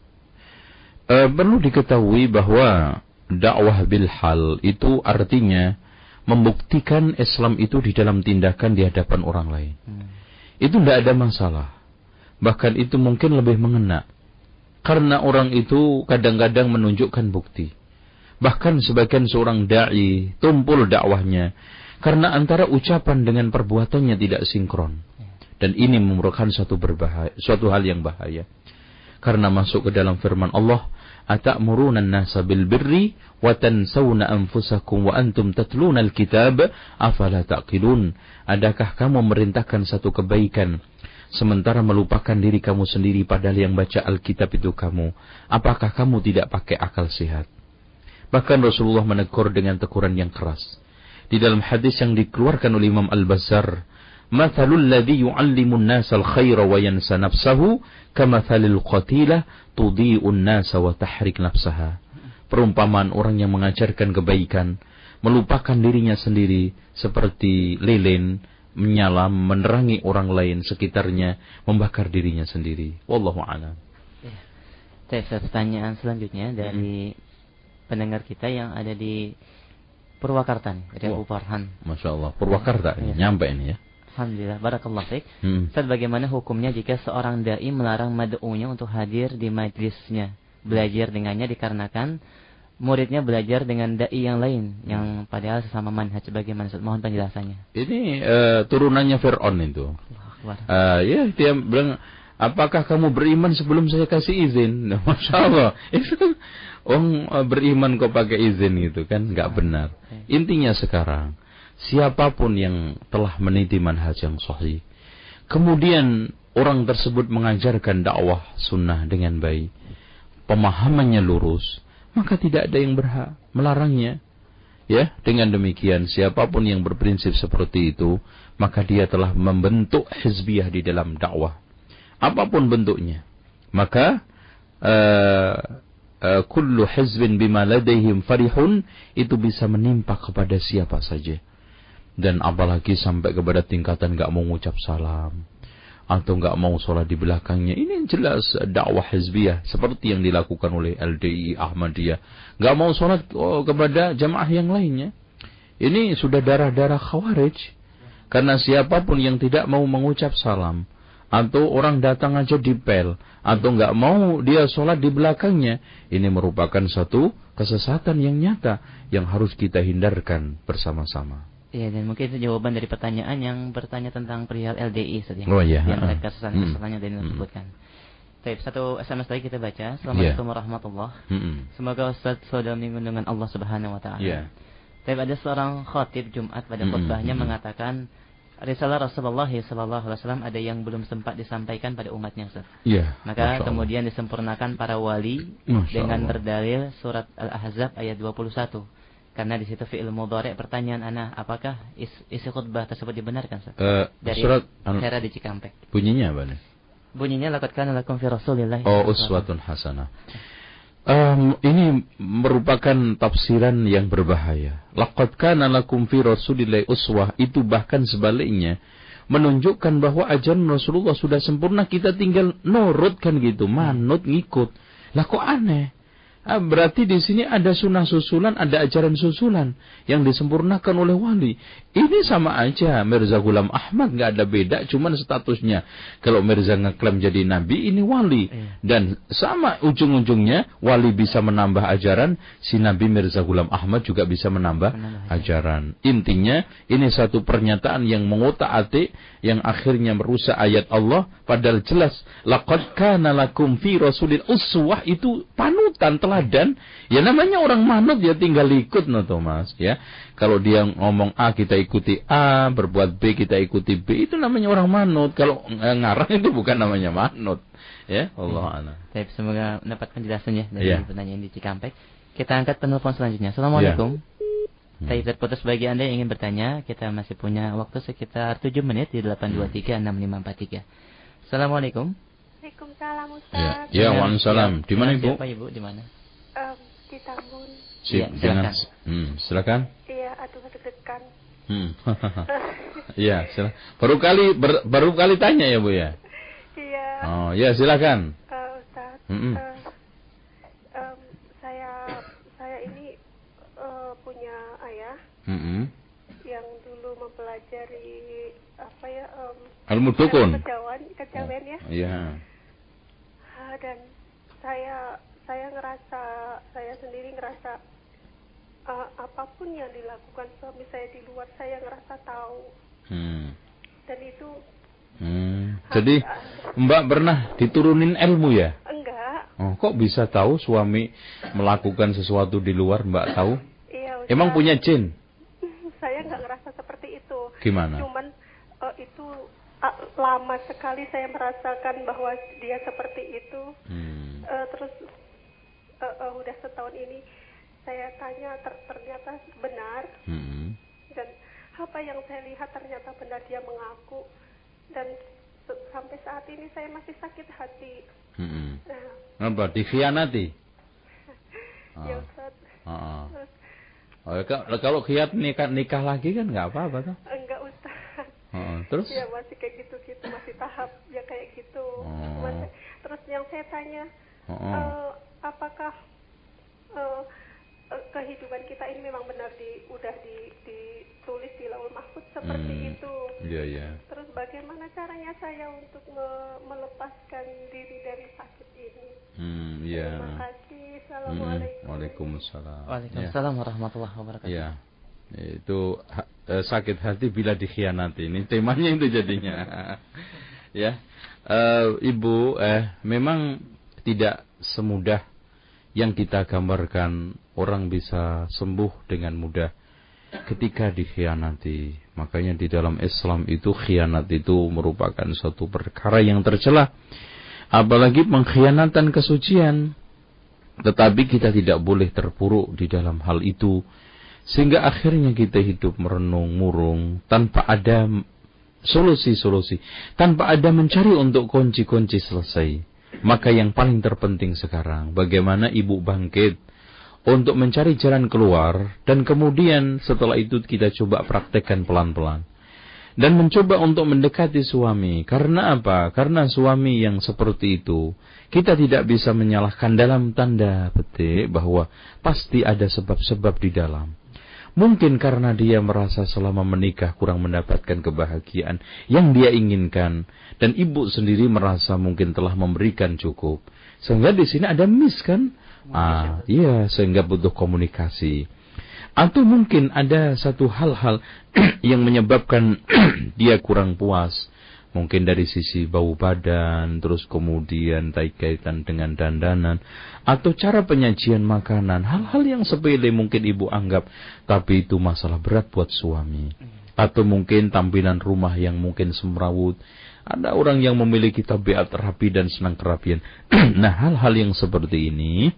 Perlu diketahui bahwa dakwah bil hal itu artinya membuktikan Islam itu di dalam tindakan di hadapan orang lain. Itu tidak ada masalah. Bahkan itu mungkin lebih mengena. Karena orang itu kadang-kadang menunjukkan bukti. Bahkan sebagian seorang da'i tumpul dakwahnya karena antara ucapan dengan perbuatannya tidak sinkron. Dan ini merupakan suatu hal yang bahaya. Karena masuk ke dalam firman Allah, "Atamuruna an-nasa bil birri wa tansawna anfusakum wa antum tatluna al-kitab afala taqilun." Adakah kamu memerintahkan satu kebaikan sementara melupakan diri kamu sendiri padahal yang baca Alkitab itu kamu? Apakah kamu tidak pakai akal sehat? Bahkan Rasulullah menegur dengan teguran yang keras. Di dalam hadis yang dikeluarkan oleh Imam Al-Bazzar, "Mathalul ladzi yu'allimun nasa al-khaira wa yansa nafsahu kamathalil qatilah tudhi'un nasa wa tahrik nafsaha." Perumpamaan orang yang mengajarkan kebaikan, melupakan dirinya sendiri, seperti lilin menyalam, menerangi orang lain sekitarnya, membakar dirinya sendiri. Wallahu a'lam. Pertanyaan selanjutnya dari pendengar kita yang ada di Purwakarta, dari Abu Farhan. Masya Allah, Purwakarta, nyampe ini ya. Alhamdulillah, barakallah fiik. Ustaz, bagaimana hukumnya jika seorang dai melarang mad'unya untuk hadir di majlisnya, belajar dengannya dikarenakan muridnya belajar dengan dai yang lain yang padahal sesama manhaj? Bagaimana Ustaz? Mohon penjelasannya. Ini turunannya Fir'aun itu. Ya, dia bilang, apakah kamu beriman sebelum saya kasih izin? Nah, Masya Allah. Itu beriman kok pakai izin gitu kan, nggak benar. Intinya sekarang, siapapun yang telah meniti manhaj yang sahih, kemudian orang tersebut mengajarkan dakwah sunnah dengan baik, pemahamannya lurus, maka tidak ada yang berhak melarangnya. Ya, dengan demikian siapapun yang berprinsip seperti itu, maka dia telah membentuk hizbiyah di dalam dakwah, apapun bentuknya. Maka kullu hizbin bima ladaihim farihun, itu bisa menimpa kepada siapa saja. Dan apalagi sampai kepada tingkatan gak mau ngucap salam atau gak mau sholat di belakangnya. Ini jelas dakwah hizbiyah seperti yang dilakukan oleh LDI Ahmadiyah. Gak mau sholat kepada jamaah yang lainnya. Ini sudah darah-darah khawarij. Karena siapapun yang tidak mau mengucap salam, atau orang datang aja dipel, atau gak mau dia sholat di belakangnya, ini merupakan satu kesesatan yang nyata yang harus kita hindarkan bersama-sama. Iya, dan mungkin itu jawaban dari pertanyaan yang bertanya tentang perihal LDI saja. Oh iya. Yang mereka kesalahannya dari disebutkan. Baik, satu SMS lagi kita baca. Assalamualaikum warahmatullahi wabarakatuh. Semoga Ustaz selalu dilindungi dengan Allah Subhanahu wa taala. Iya. Ada seorang khatib Jumat pada khutbahnya mengatakan risalah Rasulullah sallallahu alaihi wasallam ada yang belum sempat disampaikan pada umatnya, Ustaz. Iya. Maka kemudian disempurnakan para wali dengan berdalil surat Al-Ahzab ayat 21. Karena di situ fi'il mudhari'. Pertanyaan ana, apakah isi khutbah tersebut dibenarkan, Ustaz? Dari surat Hera di Cikampek. Bunyinya apa nih? Bunyinya laqad kana lakum fi Rasulillah uswatun hasanah. Ini merupakan tafsiran yang berbahaya. Laqad kana lakum fi Rasulillahi uswah, itu bahkan sebaliknya menunjukkan bahwa ajaran Rasulullah sudah sempurna, kita tinggal nurut kan gitu, manut ngikut. Lah kok aneh? Berarti di sini ada sunnah susulan, ada ajaran susulan yang disempurnakan oleh wali. Ini sama aja, Mirza Ghulam Ahmad nggak ada beda, cuman statusnya. Kalau Mirza ngeklaim jadi nabi, ini wali. Dan sama ujung-ujungnya, wali bisa menambah ajaran, si Nabi Mirza Ghulam Ahmad juga bisa menambah ajaran. Intinya, ini satu pernyataan yang mengotak-atik, yang akhirnya merusak ayat Allah, padahal jelas, laqad kana lakum fi Rasulil uswah, itu panutan, teladan. Ya namanya orang manut, ya tinggal ikut, no Thomas, ya. Kalau dia ngomong A, kita ikuti A, berbuat B, kita ikuti B, itu namanya orang manut. Kalau ngarang itu bukan namanya manut. Ya, Allah a'lam. Baik, semoga mendapat penjelasannya dari pertanyaan di Cikampek. Kita angkat penelpon selanjutnya. Assalamualaikum. Saya terputus bagi Anda yang ingin bertanya. Kita masih punya waktu sekitar 7 menit di 8236543. Assalamualaikum. Waalaikumsalam Ustaz. Ya, waalaikumsalam. Di mana Ibu? Siapa Ibu? Di mana? Di Tambun. Silakan. Silakan. Iya, aduh deg-degan. Iya, silakan. Baru kali tanya ya, Bu ya? Iya. Oh, ya silakan. Ustaz. Saya ini punya ayah. Yang dulu mempelajari ilmu dukun. Kejawen ya. Iya. Dan saya sendiri ngerasa apapun yang dilakukan suami saya di luar, saya ngerasa tahu. Dan itu jadi Mbak pernah diturunin ilmu ya? Enggak. Oh, kok bisa tahu suami melakukan sesuatu di luar, Mbak tahu? Iya, Ustaz. Emang punya jin? Saya nggak ngerasa seperti itu. Gimana? Cuman itu lama sekali saya merasakan bahwa dia seperti itu. Terus udah setahun ini saya tanya, ternyata benar. Dan apa yang saya lihat ternyata benar, dia mengaku. Dan sampai saat ini saya masih sakit hati. Apa? Dikhianati? Ya Ustaz. Kalau khiat nikah lagi kan nggak apa-apa tuh? Enggak Ustaz. Terus? Ya masih kayak gitu-gitu, masih tahap ya kayak gitu. Terus yang saya tanya, apakah kehidupan kita ini memang benar udah ditulis di Lauhul Mahfuz seperti itu? Iya. Terus bagaimana caranya saya untuk melepaskan diri dari sakit ini? Terima kasih. Assalamualaikum. Waalaikumsalam. Waalaikumsalam warahmatullahi wabarakatuh. Ya. Itu sakit hati bila dikhianati. Ini temanya itu jadinya. Ya. Ibu, memang tidak semudah yang kita gambarkan orang bisa sembuh dengan mudah ketika dikhianati. Makanya di dalam Islam itu khianat itu merupakan suatu perkara yang tercela. Apalagi pengkhianatan kesucian. Tetapi kita tidak boleh terpuruk di dalam hal itu. Sehingga akhirnya kita hidup merenung, murung, tanpa ada solusi-solusi. Tanpa ada mencari untuk kunci-kunci selesai. Maka yang paling terpenting sekarang, bagaimana ibu bangkit untuk mencari jalan keluar. Dan kemudian setelah itu kita coba praktekkan pelan-pelan. Dan mencoba untuk mendekati suami. Karena apa? Karena suami yang seperti itu, kita tidak bisa menyalahkan dalam tanda petik bahwa pasti ada sebab-sebab di dalam. Mungkin karena dia merasa selama menikah kurang mendapatkan kebahagiaan yang dia inginkan. Dan ibu sendiri merasa mungkin telah memberikan cukup. Sehingga di sini ada miss kan? Iya, sehingga butuh komunikasi. Atau mungkin ada satu hal-hal yang menyebabkan dia kurang puas. Mungkin dari sisi bau badan, terus kemudian kaitan dengan dandanan, atau cara penyajian makanan. Hal-hal yang sepele mungkin ibu anggap, tapi itu masalah berat buat suami. Atau mungkin tampilan rumah yang mungkin semrawut. Ada orang yang memiliki tabiat rapi dan senang kerapian. Nah, hal-hal yang seperti ini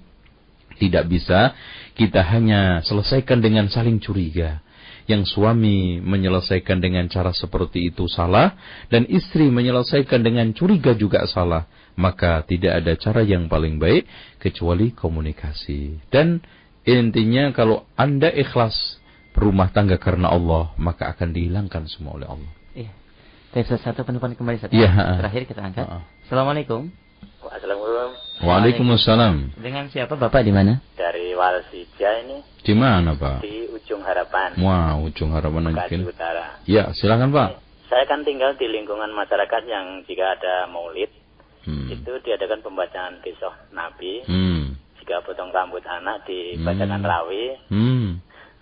tidak bisa kita hanya selesaikan dengan saling curiga. yang suami menyelesaikan dengan cara seperti itu salah, dan istri menyelesaikan dengan curiga juga salah, maka tidak ada cara yang paling baik kecuali komunikasi. Dan intinya kalau Anda ikhlas berumah tangga karena Allah, maka akan dihilangkan semua oleh Allah. Iya. Satu penelpon kembali satu. Iya. Terakhir kita angkat. Assalamualaikum. Waalaikumsalam. Dengan siapa Bapak, di mana? Dari Walsija ini. Di mana Pak? Di Ujung Harapan. Wah, Ujung Harapan mungkin. Utara. Ya, silakan Pak. Saya kan tinggal di lingkungan masyarakat yang jika ada maulid, itu diadakan pembacaan kisah Nabi. Jika potong rambut anak dibacakan rawi.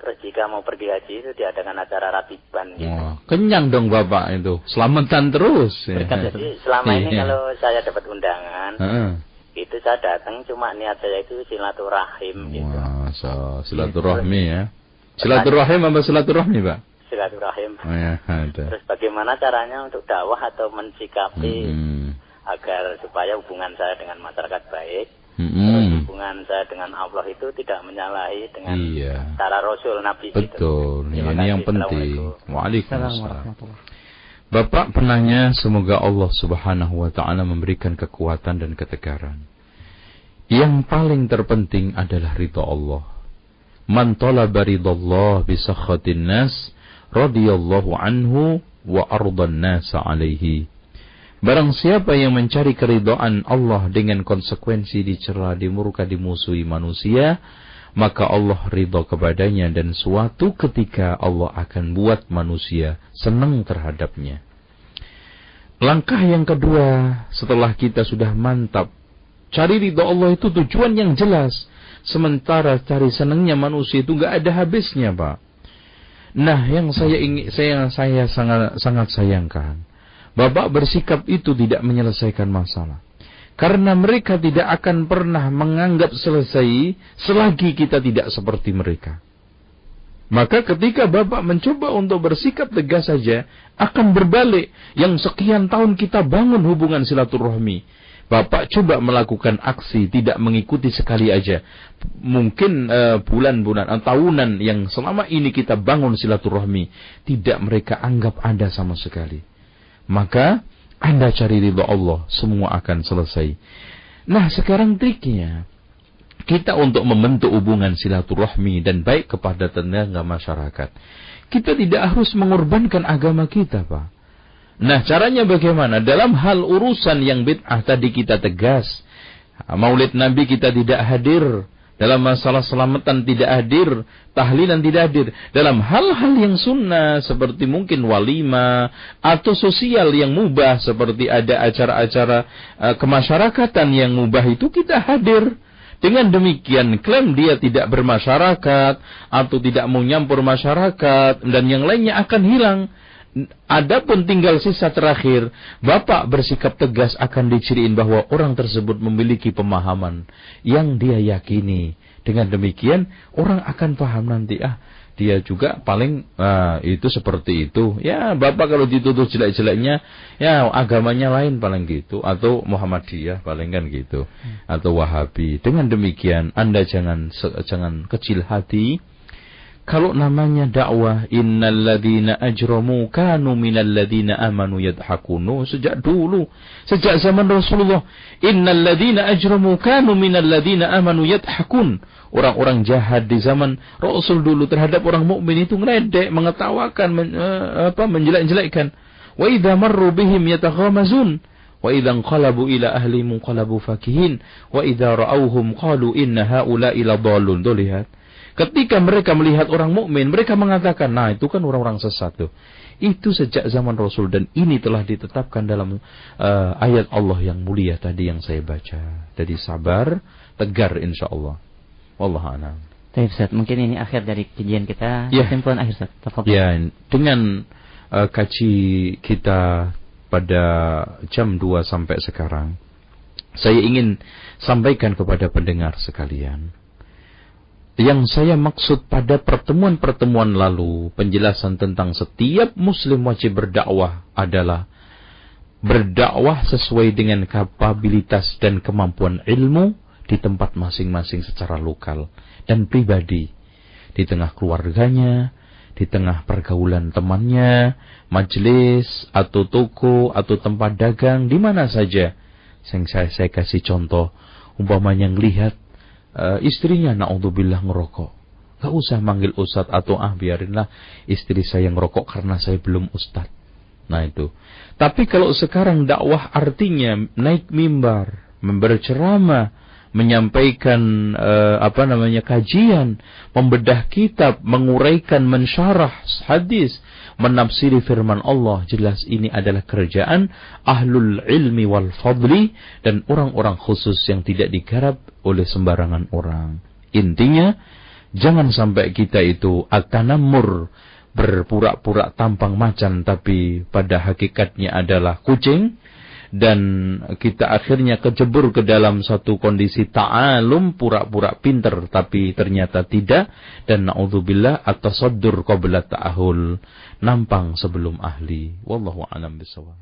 Terus jika mau pergi haji itu diadakan acara ratiban gitu. Wah, kenyang dong Bapak itu. Selamatan terus. Jadi selama ini kalau saya dapat undangan, itu saya datang cuma niat saya itu silaturahim gitu. Wah, silaturahmi ya. Silaturahim apa silaturahmi, Pak? Silaturahim. Oh ya, ada. Terus bagaimana caranya untuk dakwah atau mensikapi agar supaya hubungan saya dengan masyarakat baik? Terus hubungan saya dengan Allah itu tidak menyalahi dengan cara Rasul Nabi. Betul, ini yang penting. Waalaikumsalam. Bapak penanya, semoga Allah Subhanahu wa ta'ala memberikan kekuatan dan ketegaran. Yang paling terpenting adalah ridha Allah. Man talaba ridallah bi sakhatin nas radhiyallahu anhu wa ardan nas alaihi. Barang siapa yang mencari keridhaan Allah dengan konsekuensi dicela, dimurka, dimusuhi manusia, maka Allah ridha kepadanya, dan suatu ketika Allah akan buat manusia senang terhadapnya. Langkah yang kedua, setelah kita sudah mantap cari ridha Allah, itu tujuan yang jelas. Sementara cari senangnya manusia itu enggak ada habisnya, Pak. Nah, yang saya sangat sayangkan, Bapak bersikap itu tidak menyelesaikan masalah. Karena mereka tidak akan pernah menganggap selesai selagi kita tidak seperti mereka. Maka ketika Bapak mencoba untuk bersikap tegas saja, akan berbalik. Yang sekian tahun kita bangun hubungan silaturahmi, Bapak coba melakukan aksi, tidak mengikuti sekali aja. Mungkin bulan-bulan atau tahunan yang selama ini kita bangun silaturahmi, tidak mereka anggap ada sama sekali. Maka Anda cari ridha Allah, semua akan selesai. Nah, sekarang triknya, kita untuk membentuk hubungan silaturahmi dan baik kepada tetangga masyarakat, kita tidak harus mengorbankan agama kita, Pak. Nah, caranya bagaimana? Dalam hal urusan yang bid'ah tadi kita tegas. Maulid Nabi kita tidak hadir. Dalam masalah selamatan tidak hadir, tahlilan tidak hadir. Dalam hal-hal yang sunnah seperti mungkin walimah atau sosial yang mubah seperti ada acara-acara kemasyarakatan yang mubah itu kita hadir. Dengan demikian klaim dia tidak bermasyarakat atau tidak mau nyampur masyarakat dan yang lainnya akan hilang. Adapun tinggal sisa terakhir, Bapak bersikap tegas akan diciriin bahwa orang tersebut memiliki pemahaman yang dia yakini. Dengan demikian orang akan paham nanti, dia juga paling itu seperti itu. Ya, Bapak kalau dituduh jelek-jeleknya, ya agamanya lain paling gitu, atau Muhammadiyah paling kan gitu, atau Wahabi. Dengan demikian Anda jangan kecil hati. Kalau namanya dakwah, innal ladzina ajramu kanu minal ladzina amanu yadhakunu, sejak dulu, sejak zaman Rasulullah, innal ladzina ajramu kanu minal ladzina amanu yadhakun. Orang-orang jahat di zaman Rasul dulu terhadap orang mukmin itu ngeledek, mengetawakan, menjelek-jelekkan. Wa idza marru bihim yataghamazun wa idza qalabu ila ahlihim qalabu fakihin wa idza ra'awhum qalu inna haula'i ladallun. Tuh lihat. Ketika mereka melihat orang mukmin, mereka mengatakan, nah itu kan orang-orang sesat tuh. Itu sejak zaman Rasul, dan ini telah ditetapkan dalam ayat Allah yang mulia tadi yang saya baca. Jadi sabar, tegar insya Allah. Wallahu a'lam. Baik Ustaz, mungkin ini akhir dari kajian kita. Kesimpulan akhir Ustaz. Ya, dengan kaji kita pada jam 2 sampai sekarang, saya ingin sampaikan kepada pendengar sekalian. Yang saya maksud pada pertemuan-pertemuan lalu, penjelasan tentang setiap muslim wajib berdakwah adalah berdakwah sesuai dengan kapabilitas dan kemampuan ilmu di tempat masing-masing secara lokal dan pribadi, di tengah keluarganya, di tengah pergaulan temannya, majelis, atau toko, atau tempat dagang, di mana saja. Saya kasih contoh, umpamanya ngelihat istrinya na'udzubillah ngerokok. Gak usah manggil ustadz atau biarinlah istri saya ngerokok karena saya belum ustadz. Nah itu. Tapi kalau sekarang dakwah artinya naik mimbar, berceramah, menyampaikan kajian, membedah kitab, menguraikan, mensyarah hadis, menafsiri firman Allah, jelas ini adalah kerjaan ahlul ilmi wal fadli dan orang-orang khusus yang tidak digarap oleh sembarangan orang. Intinya, jangan sampai kita itu at-tanammur, berpura-pura tampang macan tapi pada hakikatnya adalah kucing, dan kita akhirnya kecebur ke dalam satu kondisi ta'alum, pura-pura pinter tapi ternyata tidak, dan na'udzubillah at-tasaddur qabla ta'ahul, nampang sebelum ahli. Wallahu a'lam bishawab.